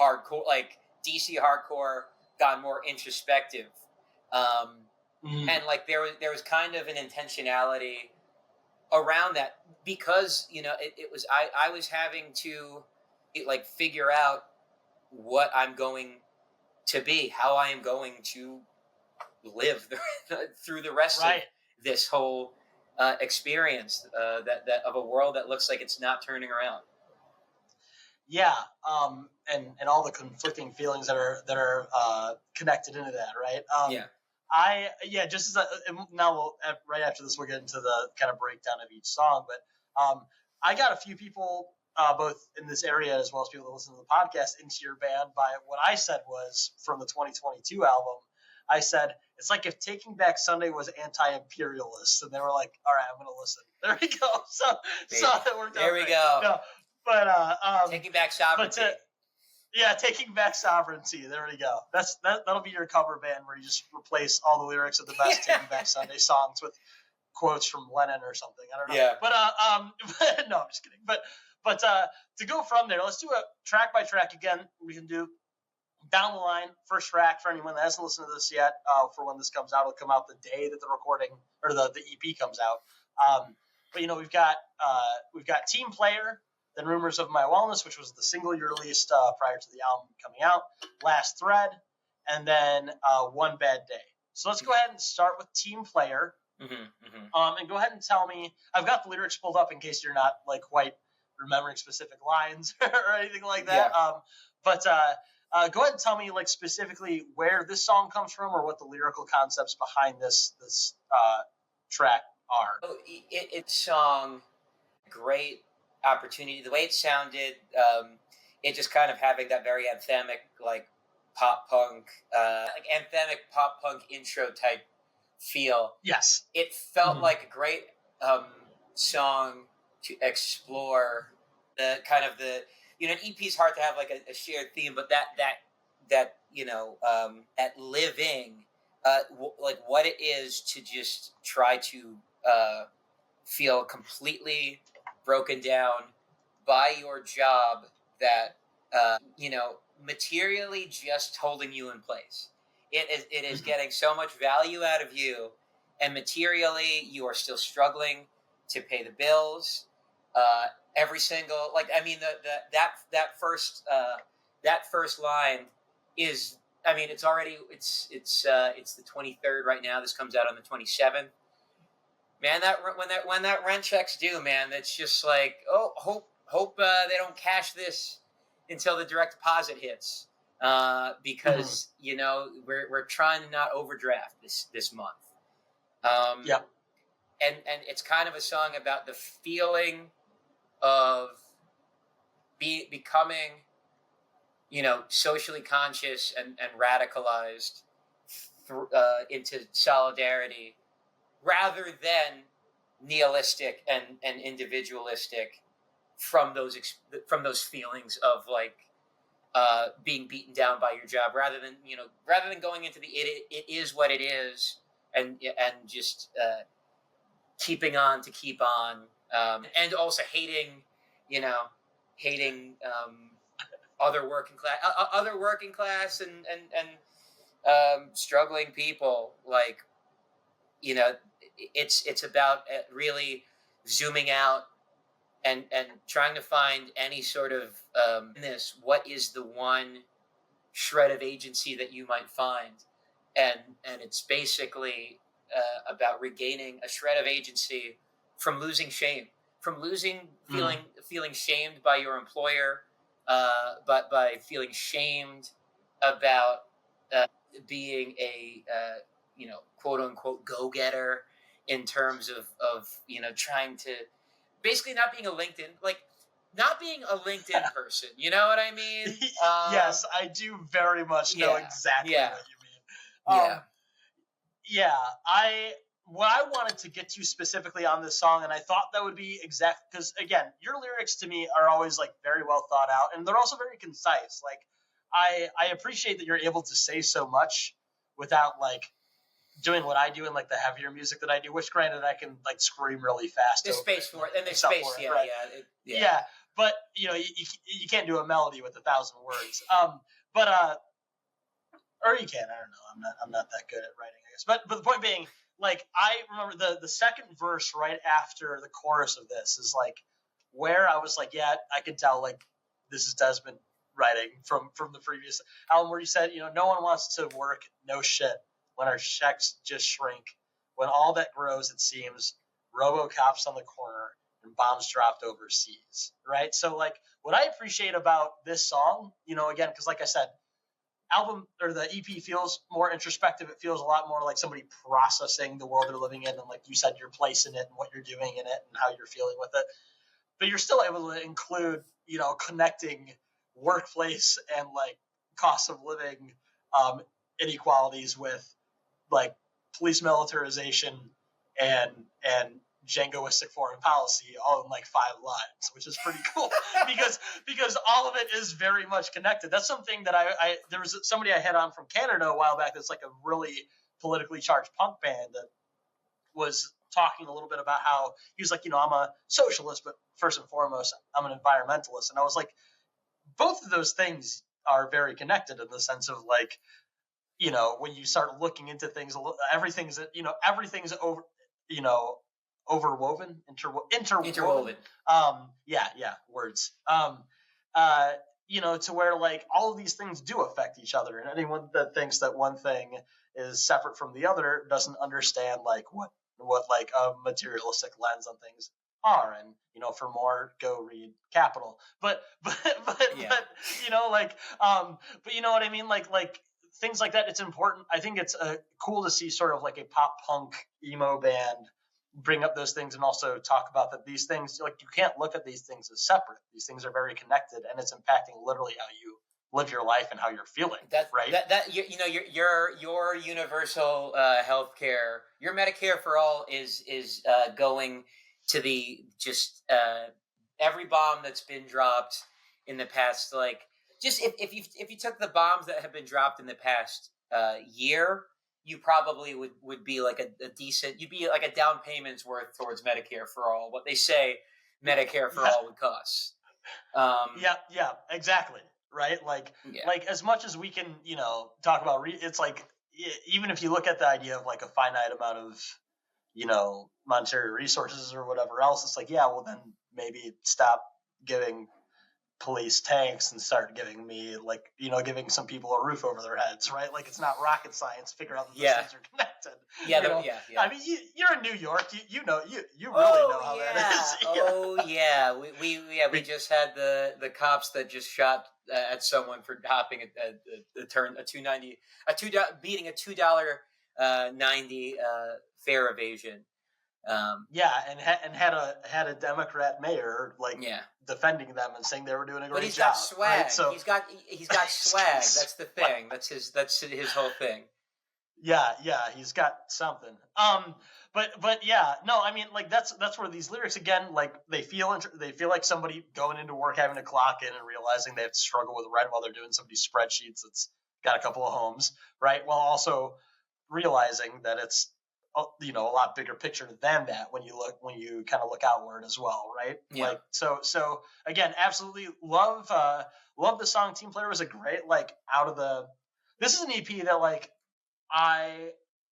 C: hardcore, like DC hardcore gone more introspective. And like there was kind of an intentionality around that, because it was I was having to like figure out what I'm going to be, how I am going to live through the rest of this whole experience that of a world that looks like it's not turning around.
A: Yeah, and all the conflicting feelings that are connected into that, right? Just as now right after this we'll get into the kind of breakdown of each song, but I got a few people both in this area as well as people that listen to the podcast, into your band by what I said was from the 2022 album. I said, it's like if Taking Back Sunday was anti-imperialist, and they were like, all right, I'm going to listen. There we go. So it worked out.
C: There we go.
A: No, but
C: Taking Back Sovereignty.
A: Taking Back Sovereignty. There we go. That'll be your cover band where you just replace all the lyrics of the best Taking Back Sunday songs with quotes from Lennon or something. I don't know.
C: Yeah.
A: But no, I'm just kidding. But to go from there, let's do a track by track again. We can do down the line, first track for anyone that hasn't listened to this yet. For when this comes out, it'll come out the day that the recording or the EP comes out. But we've got Team Player, then Rumors of My Wellness, which was the single you released prior to the album coming out, Last Thread, and then One Bad Day. So let's go ahead and start with Team Player. And go ahead and tell me. I've got the lyrics pulled up in case you're not like quite remembering specific lines or anything like that.
C: Yeah.
A: But go ahead and tell me like specifically where this song comes from or what the lyrical concepts behind this track are.
C: It's song, great opportunity. The way it sounded, it just kind of having that very anthemic like pop punk, like anthemic pop punk intro type feel.
A: Yes.
C: It felt like a great song to explore the kind of the an EP is hard to have like a shared theme, but that at living like what it is to just try to feel completely broken down by your job that materially just holding you in place. It is getting so much value out of you, and materially you are still struggling to pay the bills. Every single that first line is it's already it's the 23rd right now. This comes out on the 27th. Man, when that rent check's due, man, that's just like hope they don't cash this until the direct deposit hits. Because we're trying to not overdraft this month. And it's kind of a song about the feeling of becoming socially conscious and radicalized into solidarity rather than nihilistic and individualistic from those feelings of like being beaten down by your job, rather than going into the it is what it is, and just keeping on to keep on, and also hating other working class and struggling people. Like it's about really zooming out and trying to find any sort of what is the one shred of agency that you might find, and it's basically about regaining a shred of agency from losing shame, from feeling shamed by your employer, but by feeling shamed about being a quote unquote go-getter in terms of trying to basically not being a LinkedIn person. You know what I mean?
A: Yes, I do very much know exactly what you mean. What I wanted to get to specifically on this song, and I thought that would be exact, because again, your lyrics to me are always like very well thought out, and they're also very concise. Like I appreciate that you're able to say so much without like doing what I do in like the heavier music that I do, which granted I can like scream really fast.
C: There's space for it, and there's space,
A: yeah. But you you can't do a melody with 1,000 words. Or you can. I don't know. I'm not that good at writing, I guess. But the point being, like, I remember the second verse right after the chorus of this is like where I was like, yeah, I could tell like this is Desmond writing from the previous album, where you said, no one wants to work no shit when our checks just shrink, when all that grows, it seems, RoboCop's on the corner and bombs dropped overseas, right? So like what I appreciate about this song, again, because like I said, album or the EP feels more introspective. It feels a lot more like somebody processing the world they're living in, and like you said, your place in it and what you're doing in it and how you're feeling with it. but you're still able to include, connecting workplace and like cost of living inequalities with like police militarization and jingoistic foreign policy all in like 5 lines, which is pretty cool because all of it is very much connected. That's something that I there was somebody I had on from Canada a while back that's like a really politically charged punk band that was talking a little bit about how he was like, I'm a socialist, but first and foremost, I'm an environmentalist. And I was like, both of those things are very connected in the sense of like, when you start looking into things, everything's over, overwoven, interwoven. Words. To where like all of these things do affect each other, and anyone that thinks that one thing is separate from the other doesn't understand like what like a materialistic lens on things are. And for more, go read Capital. But you know what I mean, like things like that. It's important. I think it's cool to see sort of like a pop punk emo band bring up those things and also talk about that these things, like, you can't look at these things as separate. These things are very connected, and it's impacting literally how you live your life and how you're feeling. Right.
C: Your universal healthcare, your Medicare for all is going to the just every bomb that's been dropped in the past. Like, just if you took the bombs that have been dropped in the past year, you probably would be like a decent, you'd be like a down payment's worth towards Medicare for all, what they say Medicare for all would cost.
A: Yeah, exactly. Right. Like as much as we can, talk about, it's like, even if you look at the idea of like a finite amount of, monetary resources or whatever else, it's like, yeah, well then maybe stop giving police tanks and start giving me like, giving some people a roof over their heads, right? Like, it's not rocket science to figure out that these things are connected. I mean, you're in New York, you really know how that is.
C: We just had the cops that just shot at someone for hopping beating a $2.90 fare evasion.
A: And had a Democrat mayor defending them and saying they were doing a great job.
C: But he's got swag. Right? So he's got swag. That's the thing. That's his whole thing.
A: Yeah, he's got something. But yeah, no, I mean, like that's where these lyrics again, like they feel like somebody going into work having to clock in and realizing they have to struggle with rent while they're doing somebody's spreadsheets that's got a couple of homes, right? While also realizing that it's a lot bigger picture than that when you kind of look outward as well, right?
C: Yeah.
A: Like so again, absolutely love the song. Team Player was a great this is an EP that like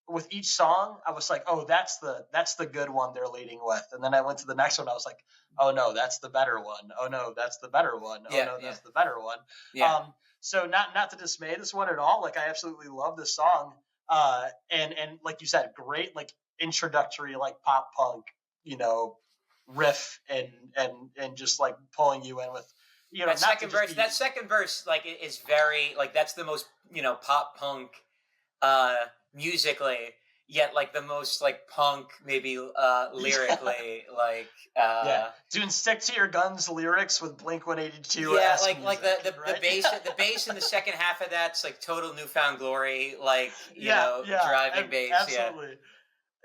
A: with each song I was like, oh, that's the good one they're leading with, and then I went to the next one, I was like, oh no, that's the better one. Oh no, that's the better one. That's the better one.
C: Yeah.
A: So not to dismay this one at all. Like, I absolutely love this song. And like you said, great like introductory like pop punk, riff and just like pulling you in with
C: that second verse like is very like, that's the most pop punk musically, yet like the most like punk maybe lyrically. Like
A: doing Stick to Your Guns lyrics with Blink-182.
C: Like the bass in the second half of that's like total Newfound Glory, like driving bass.
A: Absolutely.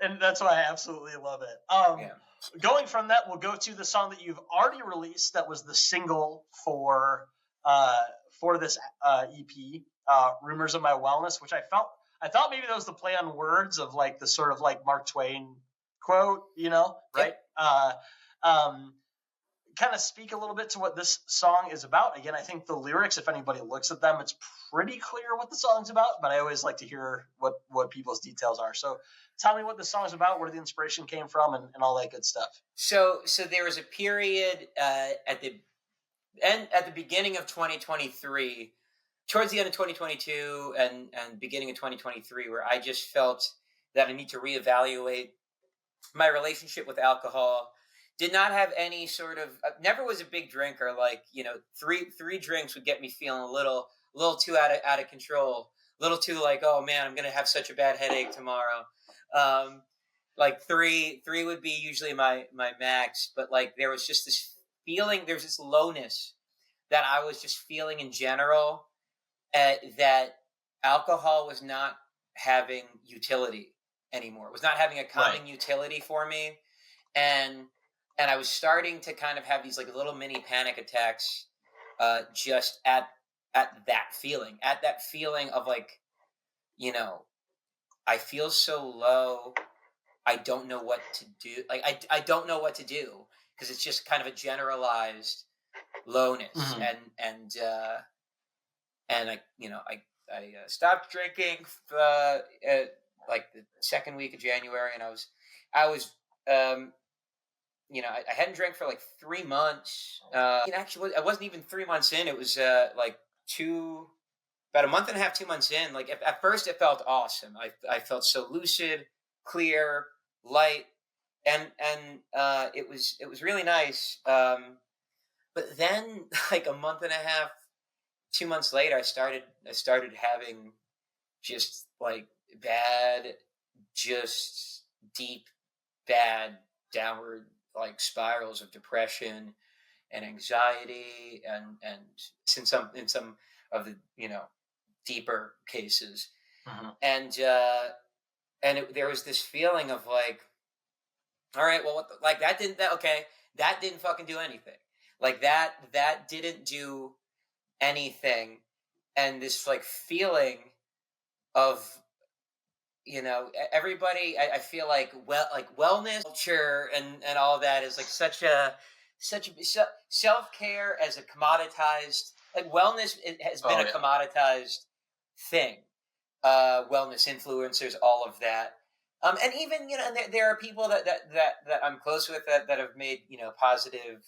A: And that's why I absolutely love it. Going from that, we'll go to the song that you've already released that was the single for this EP, Rumors of My Wellness, which I thought maybe that was the play on words of like the sort of like Mark Twain quote, right? Kind of speak a little bit to what this song is about. Again, I think the lyrics, if anybody looks at them, it's pretty clear what the song's about, but I always like to hear what people's details are. So tell me what the song's about, where the inspiration came from, and all that good stuff.
C: So there was a period at the beginning of 2023, towards the end of 2022 and beginning of 2023, where I just felt that I need to reevaluate my relationship with alcohol. Did not have any sort of, never was a big drinker. Like, three drinks would get me feeling a little too out of control, a little too like, oh man, I'm gonna have such a bad headache tomorrow. Like three would be usually my max. But like there was just this feeling, there's this lowness that I was just feeling in general, that alcohol was not having utility anymore. It was not having a calming utility for me. And I was starting to kind of have these like little mini panic attacks, just at that feeling of like, you know, I feel so low. I don't know what to do. Like, I don't know what to do, because it's just kind of a generalized lowness.
A: Mm-hmm.
C: And I, you know, I stopped drinking, like the second week of January, and I was, you know, I hadn't drank for like 3 months. Actually, I wasn't even 3 months in. It was like about a month and a half, 2 months in. Like at first, it felt awesome. I felt so lucid, clear, light, and it was really nice. But then, like a month and a half, 2 months later, I started having just like just deep, bad downward like spirals of depression and anxiety, and in some of the, you know, deeper cases. And there was this feeling of like, all right, well, that didn't fucking do anything. Like that didn't do anything. And this like feeling of, you know, everybody, I feel like wellness culture and all of that is like such a self-care as a commoditized, like wellness has been a commoditized thing. Wellness influencers, all of that. And even, you know, there are people that I'm close with that have made, you know, positive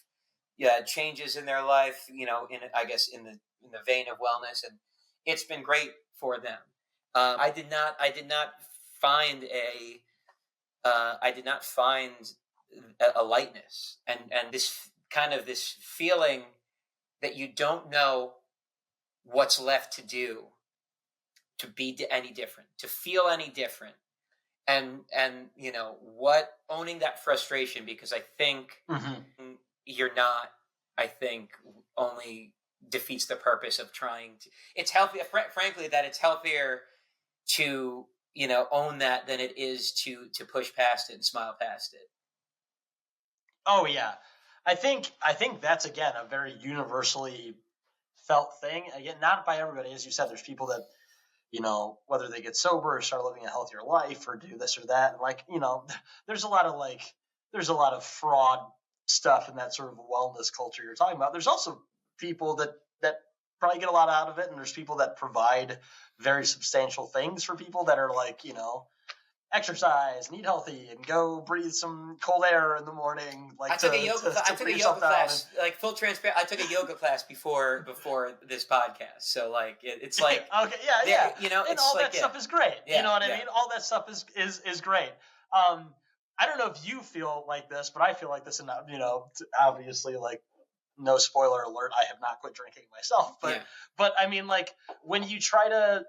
C: changes in their life, you know, in the vein of wellness, and it's been great for them. I did not find a lightness and this kind of this feeling that you don't know what's left to do, to be any different, to feel any different, and you know what, owning that frustration, because I think you're not, I think only defeats the purpose of trying to. It's healthy, frankly, that it's healthier to, you know, own that than it is to push past it and smile past it.
A: Oh yeah, I think that's, again, a very universally felt thing. Again, not by everybody, as you said. There's people that, you know, whether they get sober or start living a healthier life or do this or that, and like, you know, there's a lot of fraud stuff in that sort of wellness culture you're talking about. There's also people that probably get a lot out of it, and there's people that provide very substantial things for people that are like, you know, exercise and eat healthy and go breathe some cold air in the morning. Like I took a yoga
C: class, like full transparent. I took a yoga class before this podcast, so like it's like
A: okay, yeah,
C: you know,
A: and
C: it's
A: all
C: like,
A: that stuff is great.
C: Yeah,
A: you know what I mean? All that stuff is great. I don't know if you feel like this, but I feel like this, and you know, obviously, like, no spoiler alert, I have not quit drinking myself, but I mean, like, when you try to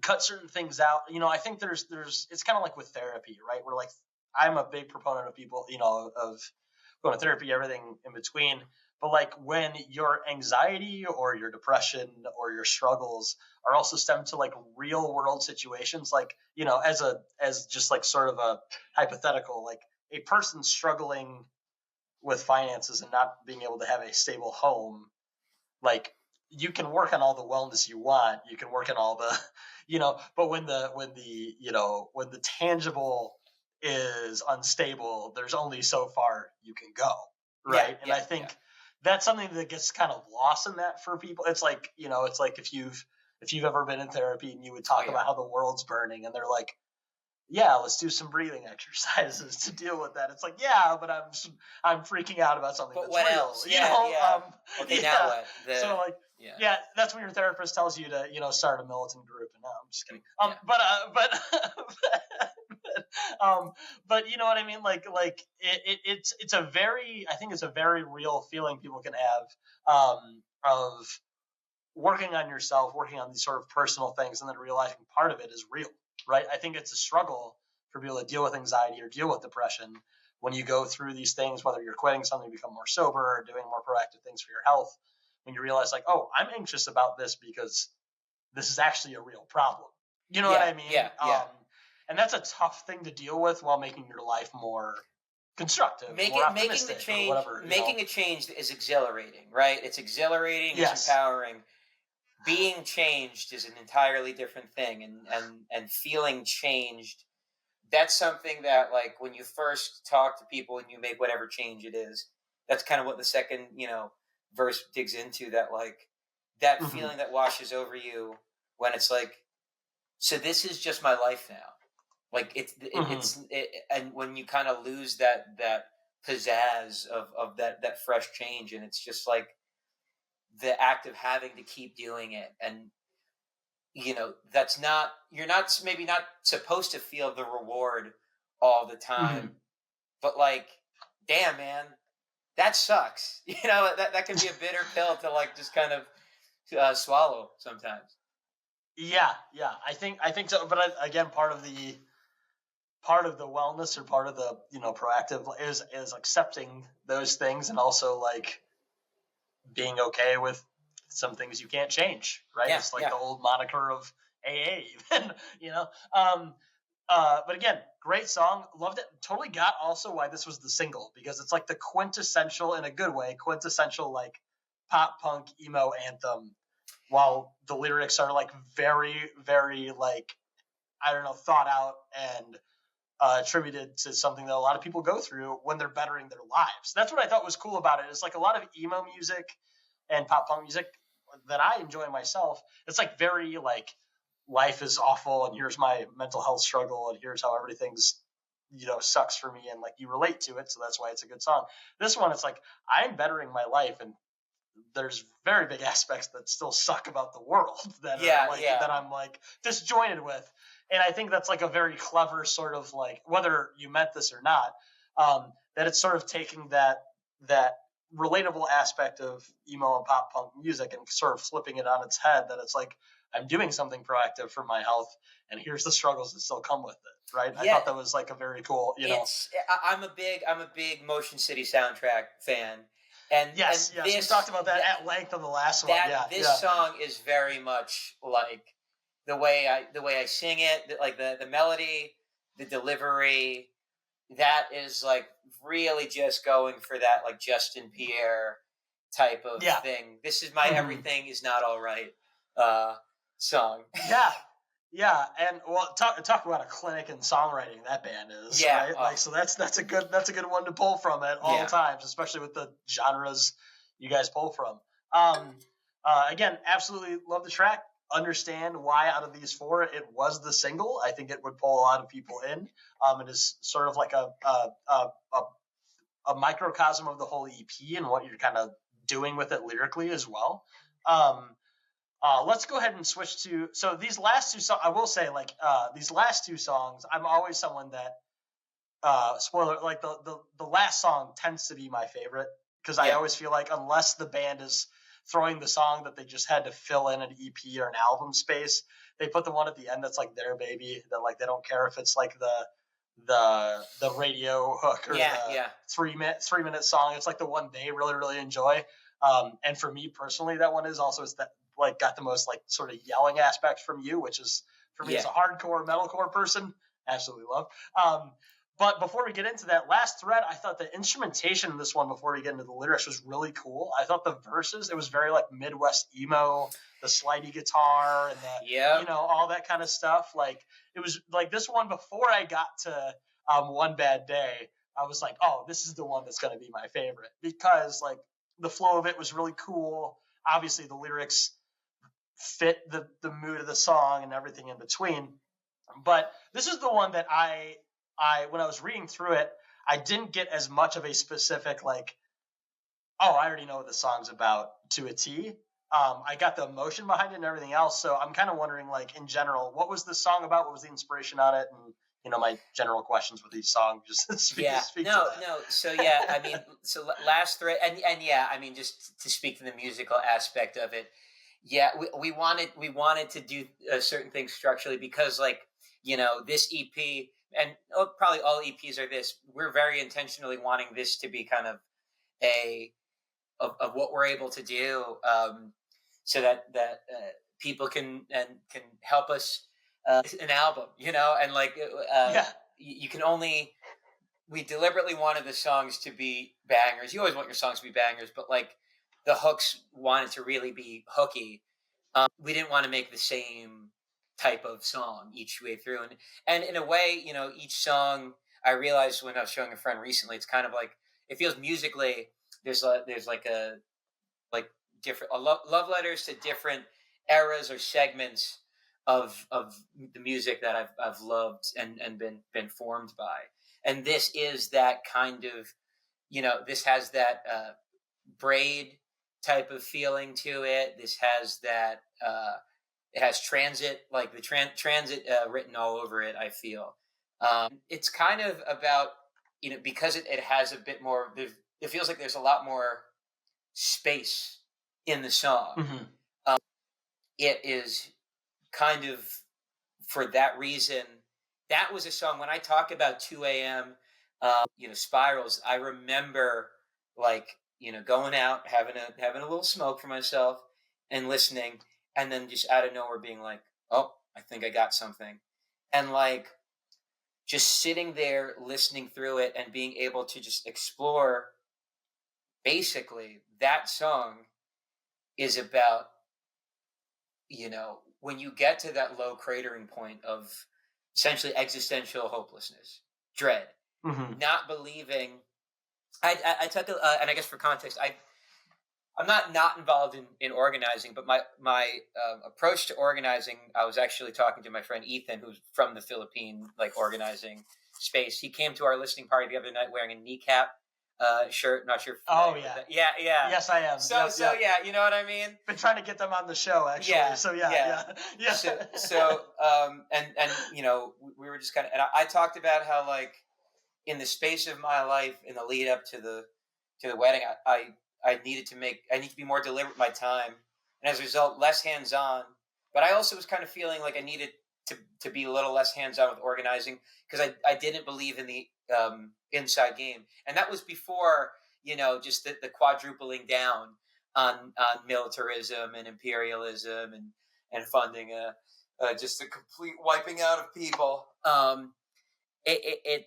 A: cut certain things out, you know, I think there's it's kind of like with therapy, right? Where like, I'm a big proponent of people, you know, of going to therapy, everything in between. But like, when your anxiety or your depression or your struggles are also stemmed to like real world situations, like, you know, as just like sort of a hypothetical, like a person struggling with finances and not being able to have a stable home, like, you can work on all the wellness you want, you can work on all the, you know, but when the tangible is unstable, there's only so far you can go, right? And I think that's something that gets kind of lost in that for people. It's like, you know, it's like if you've ever been in therapy and you would talk about how the world's burning, and they're like, yeah, let's do some breathing exercises to deal with that. It's like, yeah, but I'm freaking out about something that's real.
C: Else?
A: You know?
C: Okay, now what?
A: So like, that's when your therapist tells you to, you know, start a militant group. And no, I'm just kidding. But you know what I mean? Like it's a very, I think it's a very real feeling people can have of working on yourself, working on these sort of personal things, and then realizing part of it is real, right? I think it's a struggle for people to deal with anxiety or deal with depression, when you go through these things, whether you're quitting something to become more sober or doing more proactive things for your health, when you realize like, oh, I'm anxious about this because this is actually a real problem. You know what I mean?
C: Yeah.
A: And that's a tough thing to deal with while making your life more constructive, more optimistic, or whatever.
C: Making a change is exhilarating, right? It's exhilarating. It's empowering. Being changed is an entirely different thing, and feeling changed. That's something that, like, when you first talk to people and you make whatever change it is, that's kind of what the second, verse digs into. That, like, that feeling that washes over you when it's like, so this is just my life now. Like it's and when you kind of lose that pizzazz of that fresh change, and it's just like the act of having to keep doing it, and that's not, you're not maybe not supposed to feel the reward all the time, but like, damn man, that sucks. That can be a bitter pill to like just kind of swallow sometimes.
A: Yeah, I think so. But again, part of the wellness, or part of the proactive is accepting those things, and also like being okay with some things you can't change, right? It's like the old moniker of AA, even, but again, great song, loved it. Totally got also why this was the single, because it's like the quintessential, in a good way, quintessential like pop punk emo anthem, while the lyrics are like very, very like, I don't know, thought out and attributed to something that a lot of people go through when they're bettering their lives. That's what I thought was cool about it. It's like a lot of emo music and pop punk music that I enjoy myself. It's like very like, life is awful, and here's my mental health struggle, and here's how everything's sucks for me, and like you relate to it, so that's why it's a good song. This one, it's like, I'm bettering my life, and there's very big aspects that still suck about the world that that I'm like disjointed with. And I think that's like a very clever sort of like, whether you meant this or not, that it's sort of taking that relatable aspect of emo and pop punk music and sort of flipping it on its head, that it's like, I'm doing something proactive for my health, and here's the struggles that still come with it, right? I thought that was like a very cool,
C: I'm a big Motion City soundtrack fan. And
A: yes, we talked about that at length on the last one.
C: This song is very much like the way I sing it, like the melody, the delivery. That is like really just going for that like Justin Pierre type of thing. This is my everything is not all right song. Yeah, and well, talk about a clinic in songwriting that band is, right? Like, so that's a good one to pull from at all times, especially with the genres you guys pull from. Again, absolutely love the track. Understand why out of these four it was the single. I think it would pull a lot of people in. It is sort of like a microcosm of the whole EP and what you're kind of doing with it lyrically as well. Let's go ahead and switch to, so these last two songs, I will say, like, these last two songs, I'm always someone that, spoiler, like the last song tends to be my favorite, because I always feel like unless the band is throwing the song that they just had to fill in an EP or an album space, they put the one at the end that's like their baby, that like they don't care if it's like the radio hook or the 3 minute song. It's like the one they really, really enjoy. And for me personally, that one is also that like got the most like sort of yelling aspect from you, which is for me as a hardcore metalcore person, absolutely love. But before we get into that last thread, I thought the instrumentation in this one, before we get into the lyrics, was really cool. I thought the verses, it was very like Midwest emo, the slidey guitar and the, all that kind of stuff. Like it was like this one, before I got to One Bad Day, I was like, oh, this is the one that's going to be my favorite, because like the flow of it was really cool. Obviously the lyrics fit the mood of the song and everything in between. But this is the one that I when I was reading through it, I didn't get as much of a specific like, oh, I already know what the song's about to a T. I got the emotion behind it and everything else. So I'm kind of wondering, like, in general, what was the song about? What was the inspiration on it? And my general questions with each song. Just speak to that. So I mean, so last thread, and I mean, just to speak to the musical aspect of it. Yeah, we wanted to do certain things structurally, because like, this EP, and probably all EPs are this. We're very intentionally wanting this to be kind of of what we're able to do, so that people can help us an album, and like you can only. We deliberately wanted the songs to be bangers. You always want your songs to be bangers, but like the hooks wanted to really be hooky. We didn't want to make the same type of song each way through, and in a way, each song. I realized when I was showing a friend recently, it's kind of like it feels musically. There's like different love letters to different eras or segments of the music that I've loved and been formed by. And this is that kind of, this has that braid type of feeling to it. This has that, it has transit, like the transit written all over it, I feel. It's kind of about, because it has a bit more, it feels like there's a lot more space in the song.
A: Mm-hmm.
C: It is kind of, for that reason, that was a song when I talk about 2 a.m. Spirals. I remember going out, having a little smoke for myself and listening, and then just out of nowhere being like, oh, I think I got something. And like just sitting there listening through it and being able to just explore basically that song is about, when you get to that low cratering point of essentially existential hopelessness, dread,
A: mm-hmm.
C: not believing. I took and I guess for context, I'm not involved in organizing, but my approach to organizing, I was actually talking to my friend Ethan, who's from the Philippine organizing space. He came to our listening party the other night wearing a kneecap shirt. Not sure.
A: Oh
C: yeah.
A: Yes, I am.
C: So yeah, you know what I mean.
A: Been trying to get them on the show actually.
C: Yeah.
A: So yeah.
C: So and we were just kind of, and I talked about how like in the space of my life in the lead up to the wedding, I need to be more deliberate with my time, and as a result, less hands on. But I also was kind of feeling like I needed to be a little less hands on with organizing because I didn't believe in the inside game, and that was before just the quadrupling down on militarism and imperialism and funding just a complete wiping out of people. It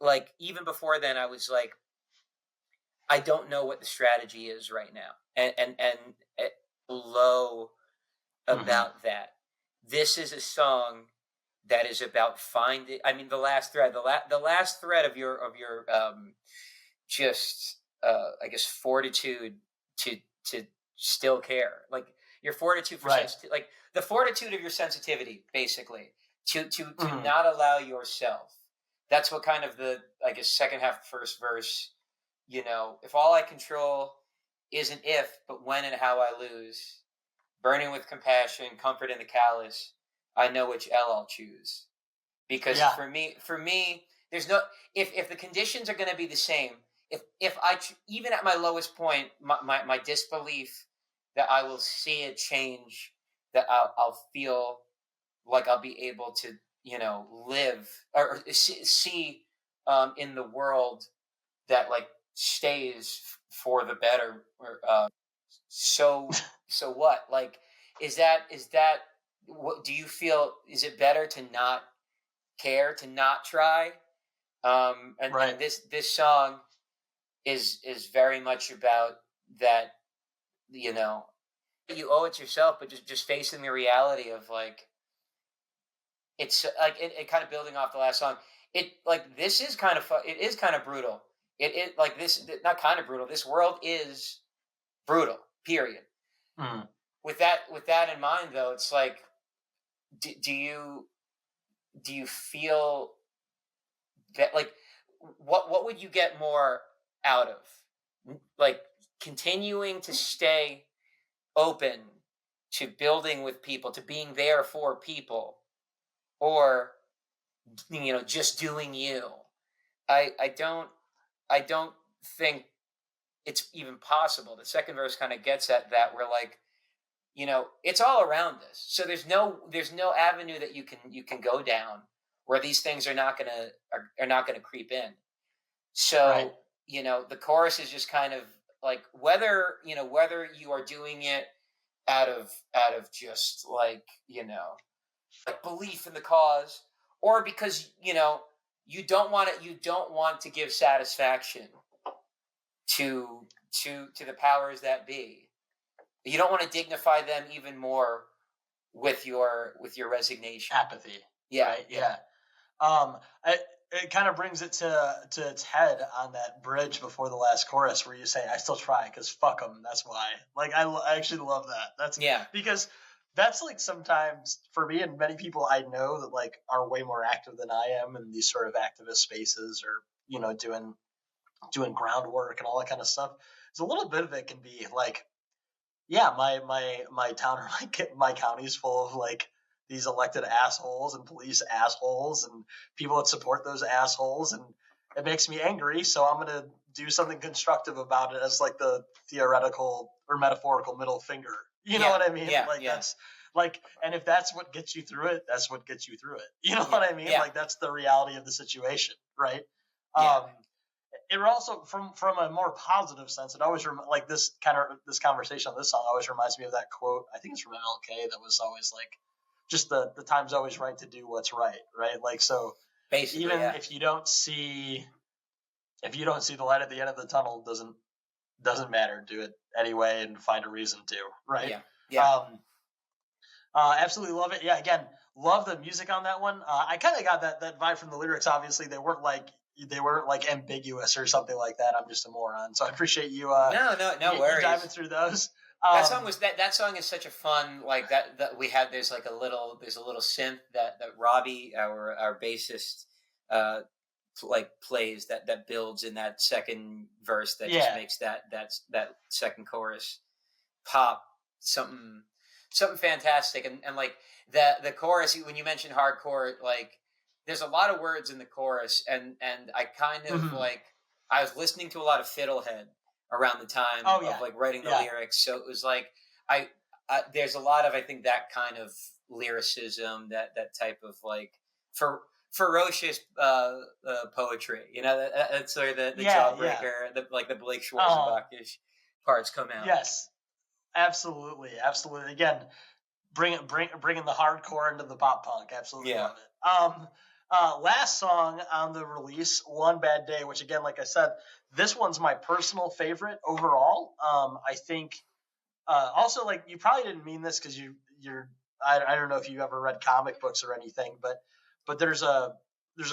C: like even before then I was like, I don't know what the strategy is right now, and low about that. This is a song that is about finding. I mean, the last thread of your just I guess fortitude to still care, like your fortitude for like the fortitude of your sensitivity, basically to not allow yourself. That's what kind of the I guess second half first verse. If all I control isn't if, but when and how I lose, burning with compassion, comfort in the callous, I know which L I'll choose. Because for me, there's no, if the conditions are going to be the same, if I, even at my lowest point, my disbelief that I will see it change, that I'll feel like I'll be able to, live or see in the world that like stays for the better. So what? Like, is that what do you feel? Is it better to not care, to not try? And this song is very much about that. You owe it yourself, but just facing the reality of like, it's like it kind of building off the last song. It like this is kind of it is kind of brutal. It like this not kind of brutal. This world is brutal. Period.
A: Mm.
C: With that in mind, though, it's like, do you feel that like what would you get more out of, like continuing to stay open to building with people, to being there for people, or just doing you? I don't think it's even possible. The second verse kind of gets at that, where like, it's all around us. So there's no avenue that you can go down where these things are not gonna creep in. So
A: Right.
C: the chorus is just kind of like whether you are doing it out of just like belief in the cause, or because you don't want to give satisfaction to the powers that be. You don't want to dignify them even more with your resignation.
A: Apathy.
C: Yeah,
A: Right. Yeah. Um, I, it kind of brings it to its head on that bridge before the last chorus where you say, "I still try because fuck them." That's why. Like I actually love that. That's
C: Yeah.
A: because that's like sometimes for me and many people I know that like are way more active than I am in these sort of activist spaces, or doing groundwork and all that kind of stuff. So a little bit of it can be like, yeah, my town or my county's full of like these elected assholes and police assholes and people that support those assholes, and it makes me angry. So I'm gonna do something constructive about it as like the theoretical or metaphorical middle finger. You know
C: Yeah,
A: what I mean?
C: yeah,
A: Like
C: yeah.
A: that's like, and if that's what gets you through it, that's what gets you through it. You know
C: Yeah,
A: what I mean?
C: yeah.
A: Like that's the reality of the situation, right?
C: Yeah.
A: It also from a more positive sense, it always like this conversation on this song always reminds me of that quote. I think it's from MLK that was always like, just the time's always right to do what's right, right? Like, so
C: Basically,
A: even
C: yeah.
A: if you don't see the light at the end of the tunnel, doesn't matter. Do it anyway and find a reason to, right?
C: Yeah. Yeah.
A: Absolutely love it. Yeah, again, love the music on that one. I kind of got that vibe from the lyrics. Obviously, they weren't like ambiguous or something like that. I'm just a moron, so I appreciate you.
C: No worries.
A: Diving through those.
C: That song is such a fun, like that we had. There's a little synth that Robbie, our bassist, like plays that builds in that second verse that just makes that second chorus pop something fantastic. And like the chorus, when you mentioned hardcore, like there's a lot of words in the chorus, and I kind of like, I was listening to a lot of Fiddlehead around the time of like writing the lyrics, so it was like I there's a lot of, I think, that kind of lyricism, that type of like ferocious poetry, that's sort of the jawbreaker, the Blake Schwarzenbach-ish parts come out.
A: Yes, absolutely. Again, bringing the hardcore into the pop punk. Absolutely love it. Last song on the release, One Bad Day, which again, like I said, this one's my personal favorite overall. I think also, like, you probably didn't mean this because I don't know if you ever read comic books or anything, but there's a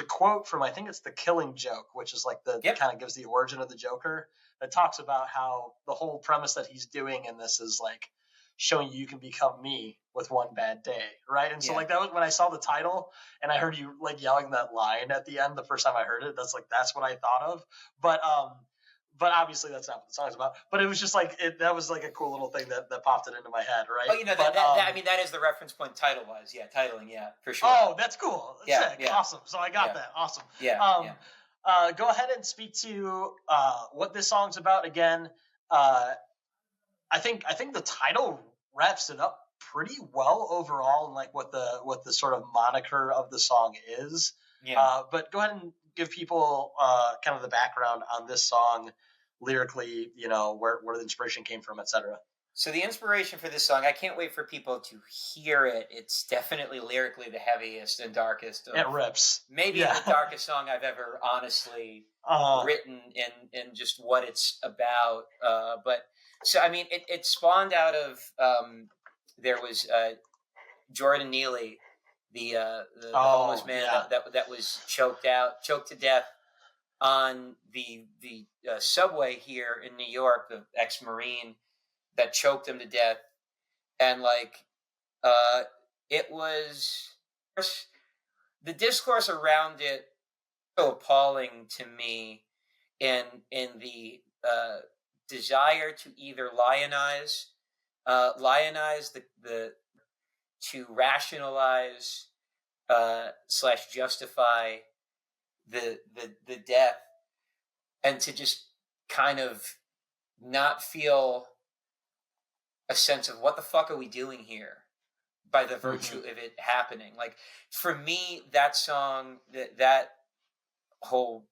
A: quote from, I think it's The Killing Joke, which is like kind of gives the origin of the Joker, that talks about how the whole premise that he's doing in this is like showing you can become me with one bad day, right? And so like that was when I saw the title and I heard you like yelling that line at the end the first time I heard it. That's what I thought of. But obviously that's not what the song's about. But it was just like that was like a cool little thing that popped it into my head, right?
C: Oh, I mean, that is the reference point title wise. Yeah, titling, for sure.
A: Oh, that's cool. Sick.
C: Yeah.
A: Awesome. So I got that. Awesome. Go ahead and speak to what this song's about again. I think the title wraps it up pretty well overall, and like what the sort of moniker of the song is. But go ahead and give people kind of the background on this song lyrically, where the inspiration came from, etc.
C: So the inspiration for this song, I can't wait for people to hear it. It's definitely lyrically the heaviest and darkest.
A: It rips.
C: Maybe the darkest song I've ever honestly written in just what it's about. But so, I mean, it spawned out of, there was Jordan Neely, the homeless man that was choked to death on the subway here in New York, the ex-Marine that choked him to death. And like, it was, the discourse around it so appalling to me in the desire to either lionize the to rationalize / justify the death, and to just kind of not feel a sense of what the fuck are we doing here, by the virtue of it happening. Like for me, that song, that whole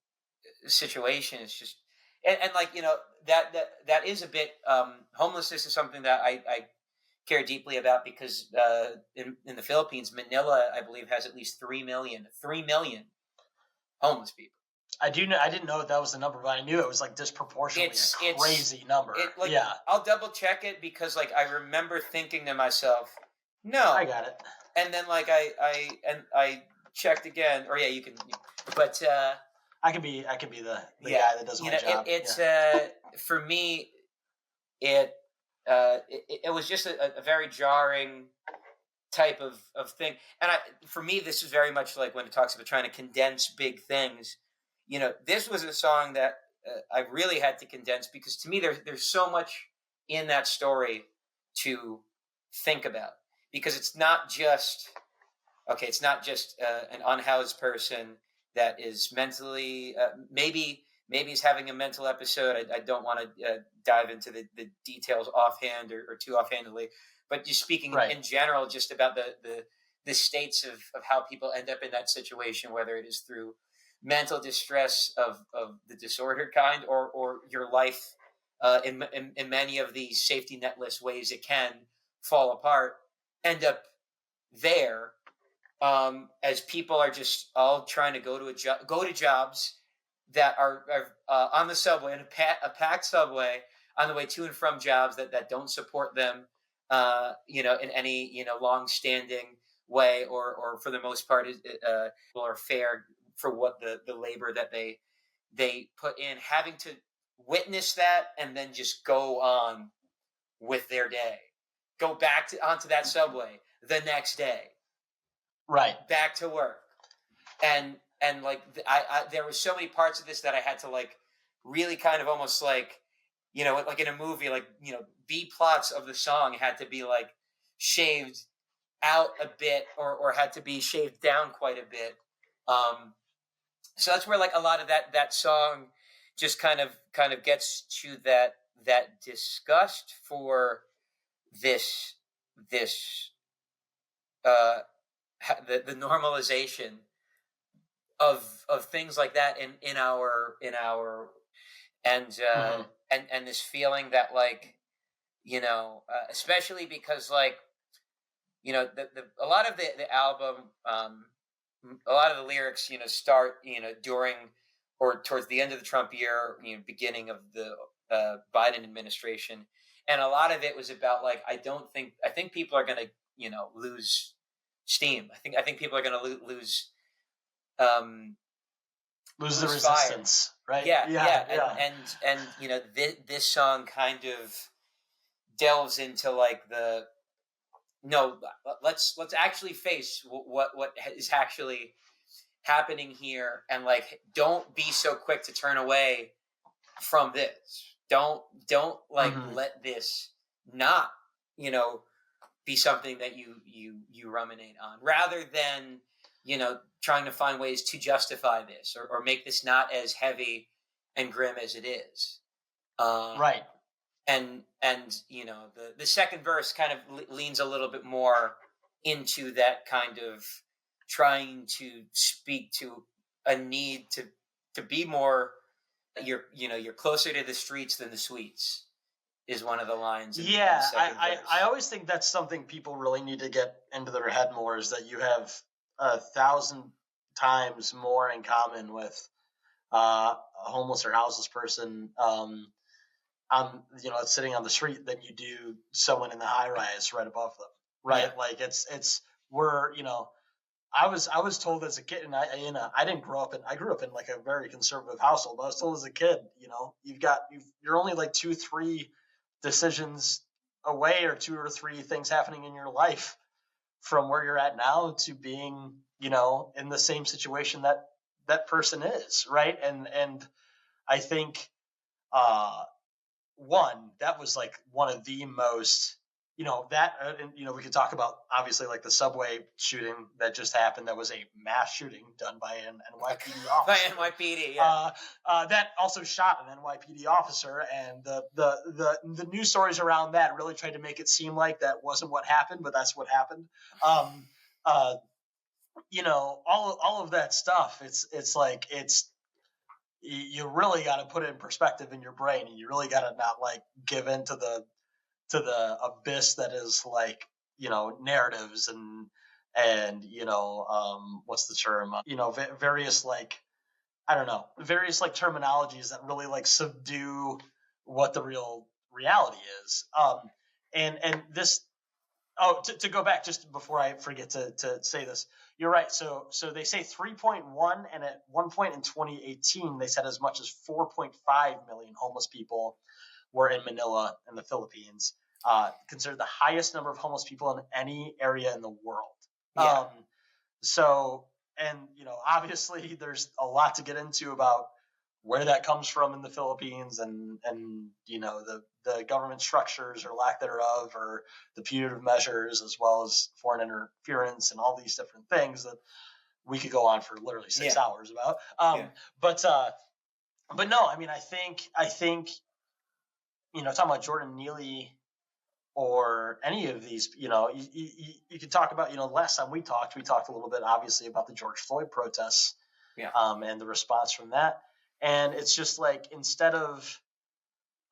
C: situation is just, and like, you know, that is a bit, homelessness is something that I care deeply about, because in the Philippines, Manila, I believe, has at least 3 million homeless people.
D: I didn't know that was the number, but I knew it was like disproportionately a crazy number.
C: I'll double check it, because like I remember thinking to myself, no,
D: I got it.
C: And then like I checked again, or you can, but
D: I can be the guy that does my job.
C: It's for me, it was just a very jarring type of thing, and for me, this is very much like when it talks about trying to condense big things. You know, this was a song that I really had to condense, because to me, there's so much in that story to think about, because it's not just an unhoused person that is mentally maybe he's having a mental episode. I don't want to dive into the details offhand or too offhandedly, but just speaking in general, just about the states of how people end up in that situation, whether it is through mental distress of the disordered kind, or your life in many of these safety netless ways it can fall apart, end up there, as people are just all trying to go to jobs that are on the subway, in a packed subway, on the way to and from jobs that don't support them, in any long-standing way, or for the most part, are fair for what the labor that they put in, having to witness that and then just go on with their day, go back onto that subway the next day, back to work, and like there were so many parts of this that I had to like really kind of almost like, like in a movie, like, B plots of the song had to be like shaved out a bit, or had to be shaved down quite a bit. So that's where like a lot of that song just kind of gets to that disgust for this the normalization of things like that in our and this feeling that, like, especially because, like, a lot of the album, a lot of the lyrics, start, during or towards the end of the Trump year, beginning of the Biden administration. And a lot of it was about, like, I think people are going to, lose steam. I think people are going to lose the
D: resistance,
C: fire.
D: right?
C: Yeah. And this song kind of delves into like let's actually face what is actually happening here, and like, don't be so quick to turn away from this. Don't like let this not be something that you ruminate on, rather than trying to find ways to justify this or make this not as heavy and grim as it is.
D: Right.
C: And the second verse kind of leans a little bit more into that kind of trying to speak to a need to be more, you're closer to the streets than the sweets, is one of the lines.
D: I always think that's something people really need to get into their head more, is that you have 1,000 times more in common with a homeless or houseless person sitting on the street than you do someone in the high rise right above them. Right. Yeah. Like I was told as a kid, and I didn't grow up I grew up in like a very conservative household, but I was told as a kid, you're only like 2-3 decisions away, or 2 or 3 things happening in your life from where you're at now to being, in the same situation that person is. Right. And I think, that was like one of the most, that, and, we could talk about obviously like the subway shooting that just happened. That was a mass shooting done by an NYPD officer.
C: By NYPD, yeah.
D: That also shot an NYPD officer, and the news stories around that really tried to make it seem like that wasn't what happened, but that's what happened. All of that stuff. It's like you really got to put it in perspective in your brain, and you really got to not like give in to the abyss that is like narratives and what's the term, various like I don't know, various like terminologies that really like subdue what the real reality is. And this, to go back just before I forget to say this, you're right. So they say 3.1, and at one point in 2018 they said as much as 4.5 million homeless people were in Manila in the Philippines, considered the highest number of homeless people in any area in the world.
C: Yeah.
D: Obviously there's a lot to get into about where that comes from in the Philippines, and the government structures or lack thereof, or the punitive measures, as well as foreign interference and all these different things that we could go on for literally 6 hours about. But no, I mean, I think talking about Jordan Neely or any of these, you could talk about, last time we talked a little bit, obviously, about the George Floyd protests, and the response from that. And it's just like, instead of,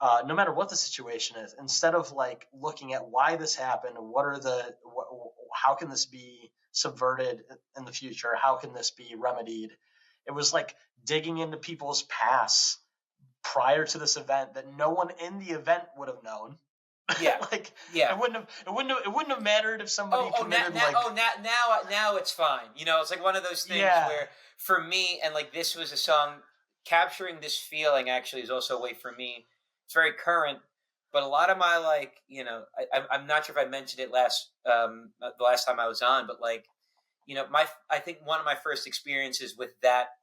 D: no matter what the situation is, instead of like looking at why this happened, how can this be subverted in the future? How can this be remedied? It was like digging into people's pasts prior to this event that no one in the event would have known.
C: Yeah.
D: It wouldn't have mattered if somebody committed
C: now it's fine. It's like one of those things where, for me, and like this was a song capturing this feeling actually is also a way for me. It's very current, but a lot of my I'm not sure if I mentioned it the last time I was on, but like, I think one of my first experiences with that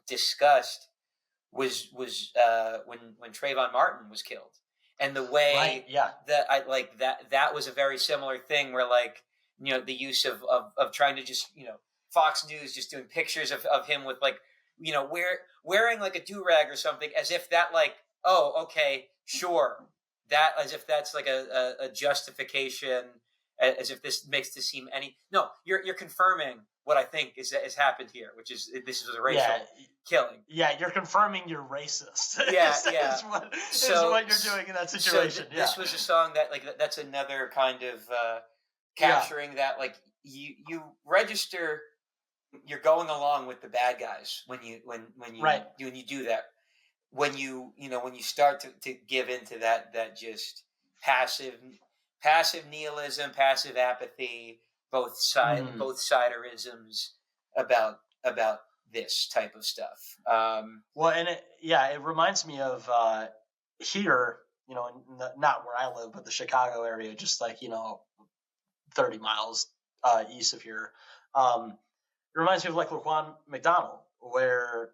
C: disgust was when Trayvon Martin was killed. And the way that I like that was a very similar thing where, like, the use of trying to just, Fox News just doing pictures of him with, like, wearing like a do-rag or something, as if that, like, oh, okay, sure. That, as if that's like a justification, as if this makes this seem no, you're confirming what I think is happened here, which is this is a racial killing.
D: Yeah, you're confirming you're racist.
C: Is
D: what you're doing in that situation.
C: This was a song that, like, that's another kind of capturing that, like, you register, you're going along with the bad guys when you do that. When you start to give into that just passive nihilism, passive apathy, both siderisms about this type of stuff.
D: Well, and it reminds me of here, not where I live, but the Chicago area, just like 30 miles east of here. It reminds me of like Laquan McDonald, where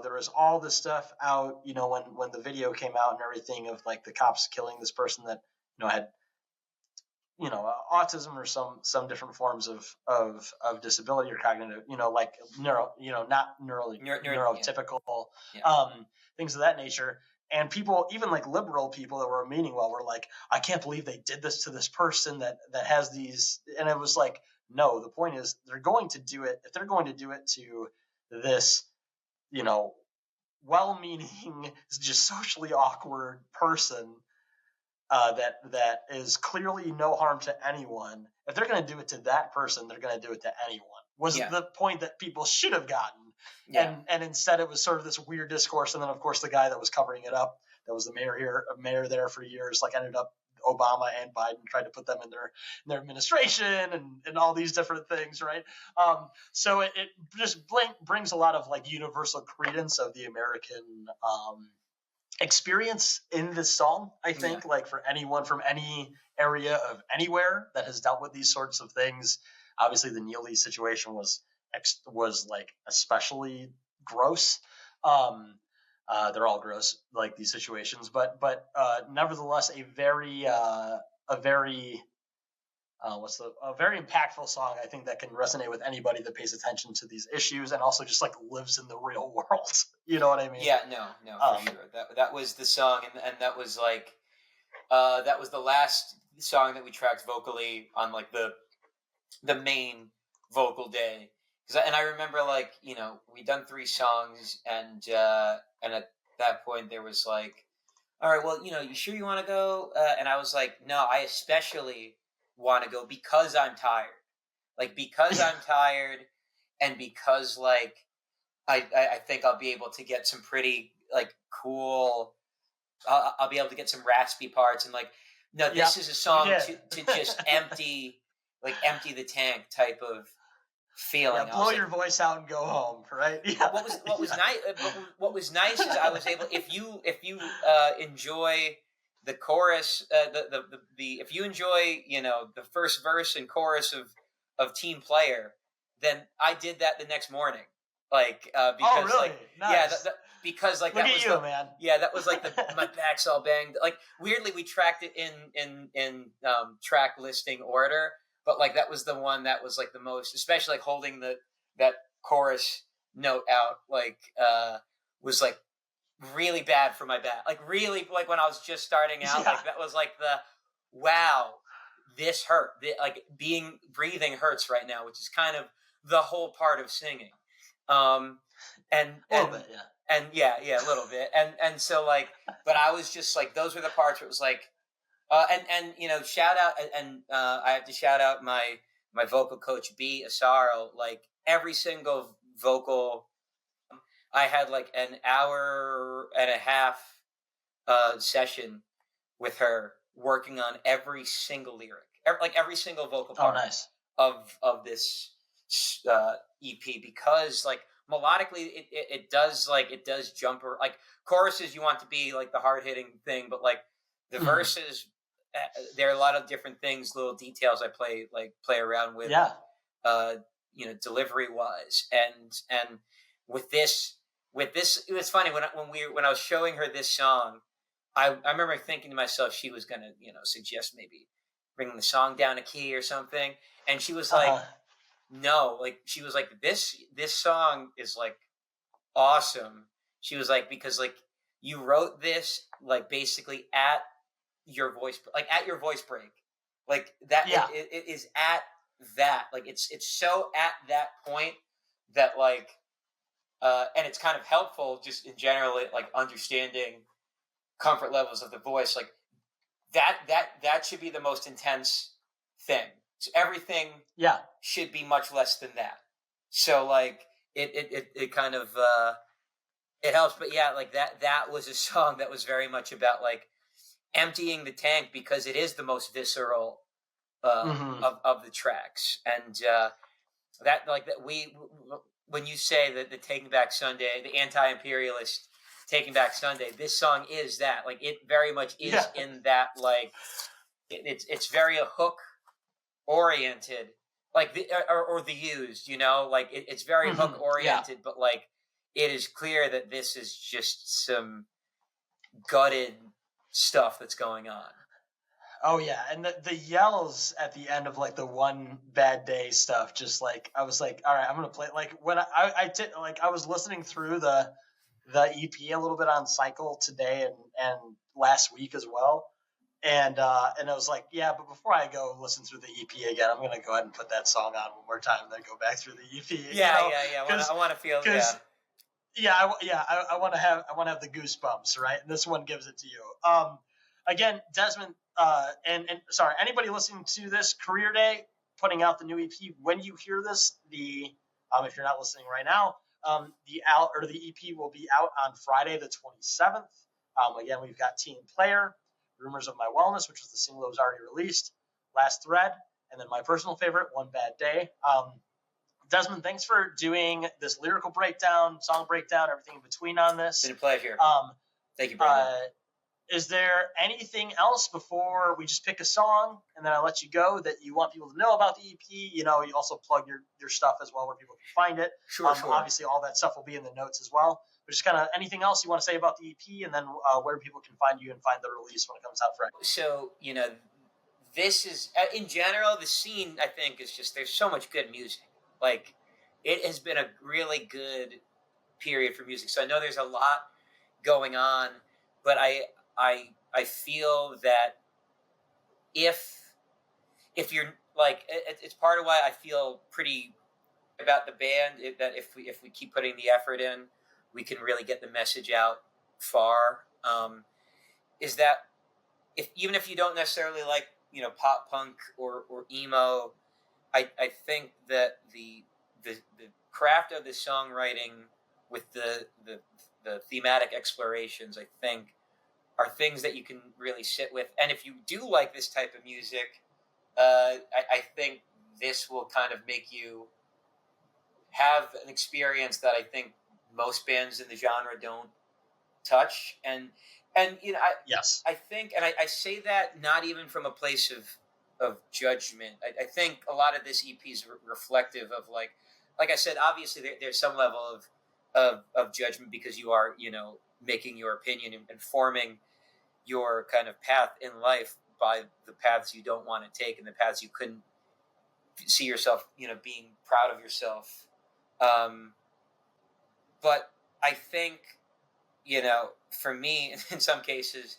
D: there was all this stuff out, when the video came out and everything, of like the cops killing this person that had autism or some different forms of disability or cognitive, like neurotypical, things of that nature. And people, even like liberal people that were meaning well, were like, I can't believe they did this to this person that has these. And it was like, no, the point is they're going to do it. If they're going to do it to this, well-meaning, just socially awkward person, that is clearly no harm to anyone. If they're going to do it to that person, they're going to do it to anyone. Was the point that people should have gotten. And instead it was sort of this weird discourse. And then, of course, the guy that was covering it up, that was the mayor there for years, like, ended up, Obama and Biden tried to put them in their administration and all these different things, right? So it just brings a lot of like universal credence of the American experience in this song, I think, like for anyone from any area of anywhere that has dealt with these sorts of things. Obviously, the Neely situation was like especially gross. They're all gross, like these situations, but nevertheless, a very a very a very impactful song, I think, that can resonate with anybody that pays attention to these issues and also just like lives in the real world. You know what I mean?
C: Yeah, no, for sure. That was the song, and that was like that was the last song that we tracked vocally on like the main vocal day. And I remember like, you know, we'd done 3 songs, and at that point there was like, all right, well, you know, you sure you want to go? And I was like, no, I especially want to go because I'm tired. Like, because I'm tired, and because like I think I'll be able to get some pretty like cool. I'll be able to get some raspy parts, and like, no, this is a song to just empty the tank type of feeling.
D: Yeah, blow your voice out and go home, right? Yeah.
C: What was nice is I was able, if you enjoy the chorus, if you enjoy, you know, the first verse and chorus of Team Player, then I did that the next morning, like because
D: really?
C: like
D: Nice.
C: because like
D: Look
C: that
D: at
C: was
D: you, man.
C: Yeah, that was like my back's all banged. Like weirdly, we tracked it in track listing order, but like that was the one that was like the most, especially like holding that chorus note out, like was like really bad for my back. Like really, like when I was just starting out, like that was like wow, this hurt. Like breathing hurts right now, which is kind of the whole part of singing. And
D: a little bit, yeah.
C: And a little bit. And so like, but I was just like, those were the parts where it was like, and you know, shout out, and I have to shout out my vocal coach, B. Asaro. Like every single vocal, I had like an hour and a half session with her working on every single lyric, every single vocal part of this EP, because like melodically it does jump, or like choruses you want to be like the hard-hitting thing, but like the verses, there are a lot of different things, little details I play around with, you know, delivery wise, and with this it was funny when I was showing her this song, I remember thinking to myself she was gonna, you know, suggest maybe bringing the song down a key or something, and she was like, no, like she was like, this song is like awesome. She was like, because like you wrote this like basically at your voice break, like that. It is at that, like it's so at that point that like and it's kind of helpful just in general, like understanding comfort levels of the voice, like that should be the most intense thing. So everything should be much less than that. So like it kind of it helps. But yeah, like that was a song that was very much about like emptying the tank, because it is the most visceral of the tracks. And that like that when you say that the Taking Back Sunday, the anti-imperialist Taking Back Sunday, this song is that, like it very much is in that, like it's very a hook oriented, like or the used, you know, like it's very hook oriented, but like it is clear that this is just some gutted stuff that's going on.
D: Oh yeah, and the yells at the end of like the One Bad Day stuff, just like I was like, all right, I'm gonna play. Like when I did, like I was listening through the EP a little bit on cycle today and last week as well, and I was like, yeah, but before I go listen through the EP again, I'm gonna go ahead and put that song on one more time, and then go back through the EP.
C: Yeah. I want to feel.
D: I want to have the goosebumps, right? And this one gives it to you. Again, Desmond, and sorry, anybody listening to this, Career Day putting out the new EP. When you hear this, if you're not listening right now, the EP will be out on Friday the 27th. Again, we've got Team Player, Rumors of My Wellness, which was the single that was already released, Last Thread, and then my personal favorite, One Bad Day. Desmond, thanks for doing this lyrical breakdown, song breakdown, everything in between on this.
C: It's been a pleasure. Thank you, Brandon.
D: Is there anything else before we just pick a song and then I let you go that you want people to know about the EP? You know, you also plug your stuff as well where people can find it.
C: Sure.
D: Obviously, all that stuff will be in the notes as well. But just kind of anything else you want to say about the EP, and then where people can find you and find the release when it comes out Friday.
C: So, you know, this is in general the scene. I think is just there's so much good music. Like it has been a really good period for music. So I know there's a lot going on, but I feel that if you're like it's part of why I feel pretty about the band that if we keep putting the effort in, we can really get the message out far. Is that even if you don't necessarily like pop punk or emo, I think that the craft of the songwriting with the thematic explorations, I think, are things that you can really sit with. And if you do like this type of music, I think this will kind of make you have an experience that I think most bands in the genre don't touch. And
D: Yes.
C: I think, and I say that not even from a place of judgment. I think a lot of this EP is reflective of like I said, obviously there's some level of judgment because you are, making your opinion and forming your kind of path in life by the paths you don't want to take and the paths you couldn't see yourself, being proud of yourself. But I think, for me, in some cases,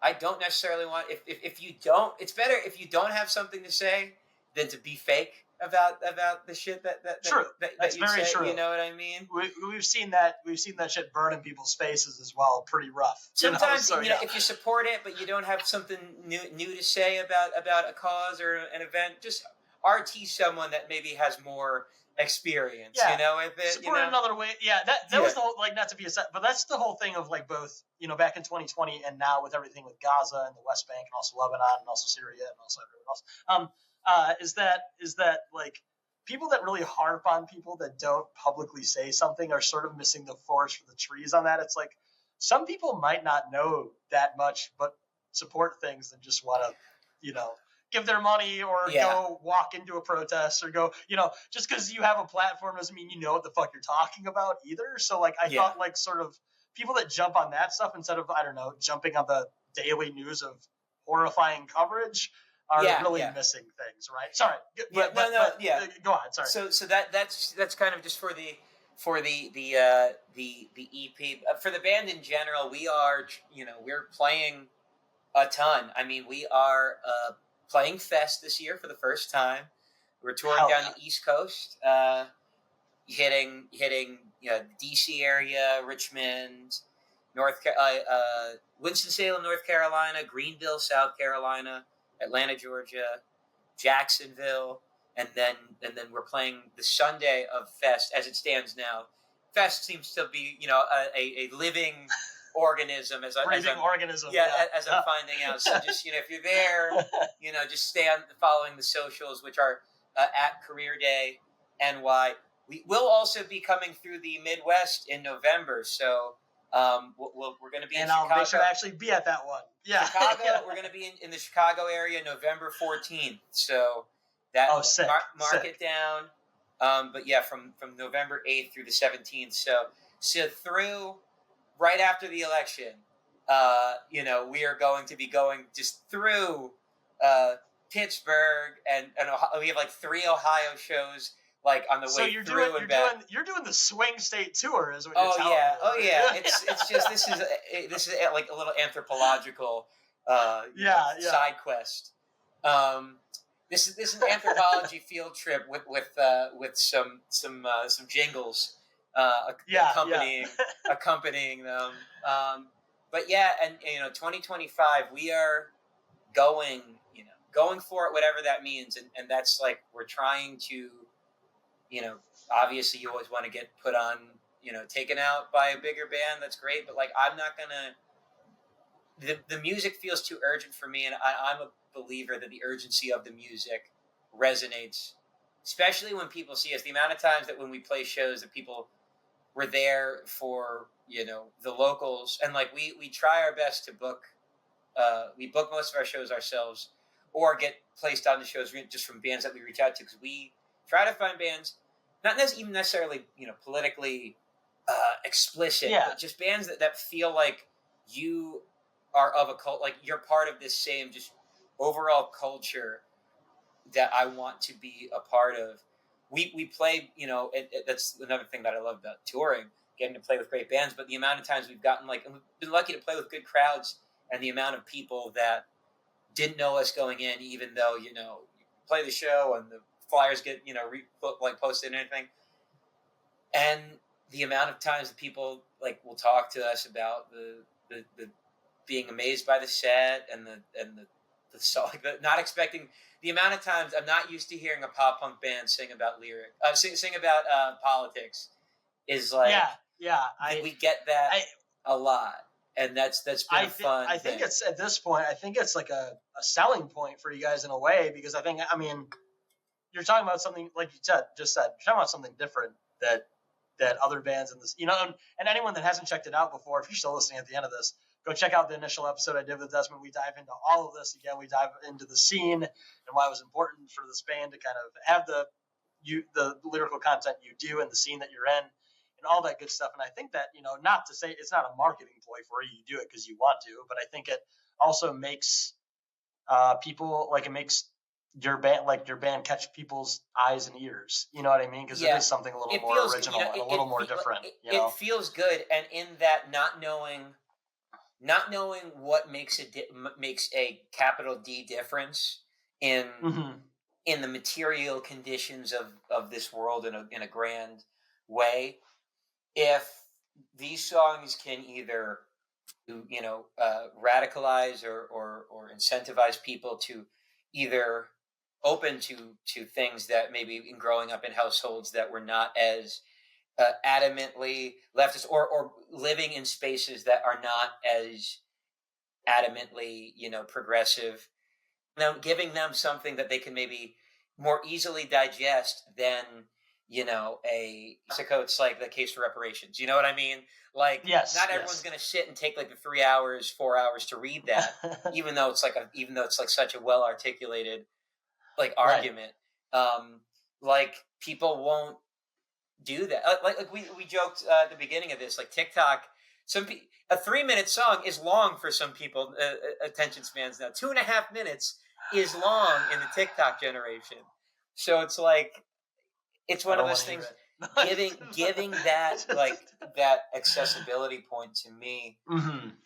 C: I don't necessarily want, if you don't, it's better if you don't have something to say than to be fake about the shit that
D: True. That's
C: you
D: very
C: say.
D: true.
C: You know what I mean?
D: We've seen that shit burn in people's faces as well, pretty rough.
C: Sometimes,
D: So,
C: if you support it, but you don't have something new to say about a cause or an event, just RT someone that maybe has more experience, with it.
D: Support it another way. Yeah, that was the whole, like, not to be a set, but that's the whole thing of like both, back in 2020 and now with everything with Gaza and the West Bank and also Lebanon and also Syria and also everyone else. Is that like people that really harp on people that don't publicly say something are sort of missing the forest for the trees on that. It's like some people might not know that much, but support things and just want to, give their money or go walk into a protest or go, just because you have a platform doesn't mean you know what the fuck you're talking about either. So like I thought like sort of people that jump on that stuff instead of, I don't know, jumping on the daily news of horrifying coverage are really missing things, right? Sorry. But go on. Sorry.
C: So that's kind of just for the EP. For the band in general, we are, we're playing a ton. I mean, we are playing Fest this year for the first time. We're touring down the East Coast, hitting DC area, Richmond, Winston-Salem, North Carolina, Greenville, South Carolina, Atlanta, Georgia, Jacksonville, and then we're playing the Sunday of Fest as it stands now. Fest seems to be a living organism as I'm finding out. So just if you're there, just stay on following the socials, which are at Career Day NY. We will also be coming through the Midwest in November, so we're going to be in Chicago.
D: And I'll make sure to actually be at that one. Yeah,
C: Chicago. We're going to be in the Chicago area November 14th. So that mark it down. But yeah, from November 8th through the 17th. So through right after the election, we are going to be going just through Pittsburgh and Ohio. We have like 3 Ohio shows like on the way through and back.
D: You're doing the swing state tour, is what you're telling me.
C: Oh yeah. It's just this is like a little anthropological side quest. This is an anthropology field trip with some jingles accompanying them. But yeah, and 2025 we are going for it, whatever that means, and that's like we're trying to. Obviously you always want to get put on, taken out by a bigger band. That's great. But like, I'm not gonna, the music feels too urgent for me. And I'm a believer that the urgency of the music resonates, especially when people see us. The amount of times that when we play shows that people were there for, the locals, and like, we try our best to book, we book most of our shows ourselves or get placed on the shows just from bands that we reach out to. Cause we try to find bands, not even necessarily, politically explicit, but just bands that feel like you are of a cult, like you're part of this same just overall culture that I want to be a part of. We play, that's another thing that I love about touring, getting to play with great bands, but the amount of times we've gotten and we've been lucky to play with good crowds, and the amount of people that didn't know us going in, even though, you play the show and the flyers get, posted and everything. And the amount of times that people will talk to us about the being amazed by the set and the song, not expecting. The amount of times I'm not used to hearing a pop punk band sing about sing about politics is we get that a lot, and that's been a fun thing.
D: I think it's at this point. I think it's like a selling point for you guys in a way, because I mean, you're talking about something like you just said. You're talking about something different that other bands in this, and anyone that hasn't checked it out before, if you're still listening at the end of this, go check out the initial episode I did with Desmond. We dive into all of this. Again, we dive into the scene and why it was important for this band to kind of have the lyrical content you do and the scene that you're in and all that good stuff. And I think that, not to say it's not a marketing ploy for you. You do it because you want to, but I think it also makes people, it makes your band catch people's eyes and ears. You know what I mean? Because it is something a little more original and a little more different.
C: It feels good. And in that, not knowing what makes a capital D difference in the material conditions of this world in a grand way. If these songs can either radicalize or incentivize people to either open to things that maybe in growing up in households that were not as adamantly leftist or living in spaces that are not as adamantly, progressive, giving them something that they can maybe more easily digest than, it's like the case for reparations. You know what I mean?
D: Yes,
C: not everyone's going to sit and take the 3 hours, 4 hours to read that, even though it's such a well articulated argument. People won't do that. We joked at the beginning of this, TikTok. A 3-minute song is long for some people. Attention spans now. 2.5 minutes is long in the TikTok generation. So it's one of those things. Giving that that accessibility point to me,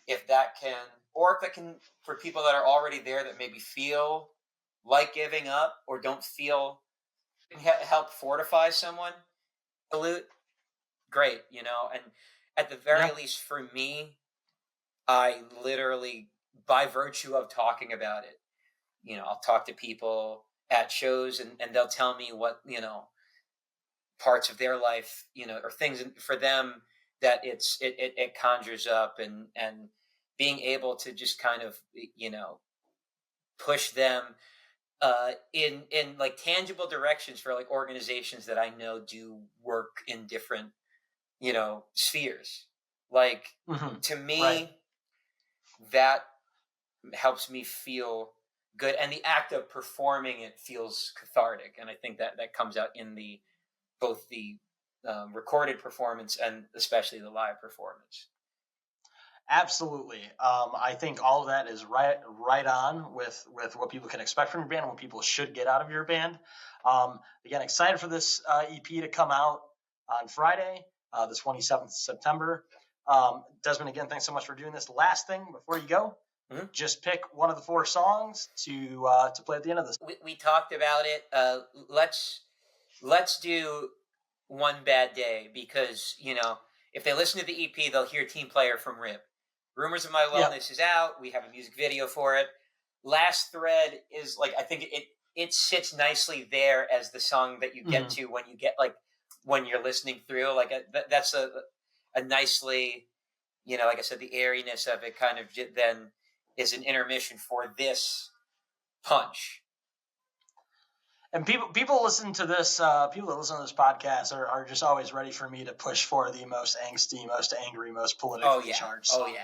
C: if that can for people that are already there that maybe feel like giving up or don't feel help fortify someone. Salute, great, and at the very least for me, I literally, by virtue of talking about it, I'll talk to people at shows and they'll tell me what, parts of their life, or things for them that it conjures up, and being able to just kind of, push them in tangible directions for organizations that I know do work in different, spheres. To me, that helps me feel good. And the act of performing it feels cathartic. And I think that comes out in both the recorded performance and especially the live performance.
D: Absolutely. I think all of that is right on with what people can expect from your band and what people should get out of your band. Again, excited for this EP to come out on Friday, the 27th of September. Desmond, again, thanks so much for doing this. Last thing before you go, just pick one of the 4 songs to play at the end of this.
C: We talked about it. Let's do One Bad Day, because, if they listen to the EP, they'll hear Team Player from Rip. Rumors of My Wellness is out. We have a music video for it. Last Thread is I think it sits nicely there as the song that you get to when you get when you're listening through. That's a nicely, like I said, the airiness of it kind of then is an intermission for this punch.
D: And people listen to this. People that listen to this podcast are just always ready for me to push for the most angsty, most angry, most politically charged song.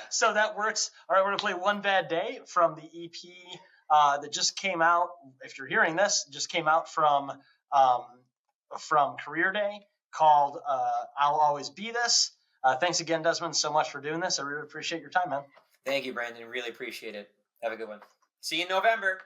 D: So that works. All right, we're gonna play One Bad Day from the EP that just came out. If you're hearing this, just came out from Career Day, called "I'll Always Be This." Thanks again, Desmond, so much for doing this. I really appreciate your time, man.
C: Thank you, Brandon. Really appreciate it. Have a good one. See you in November.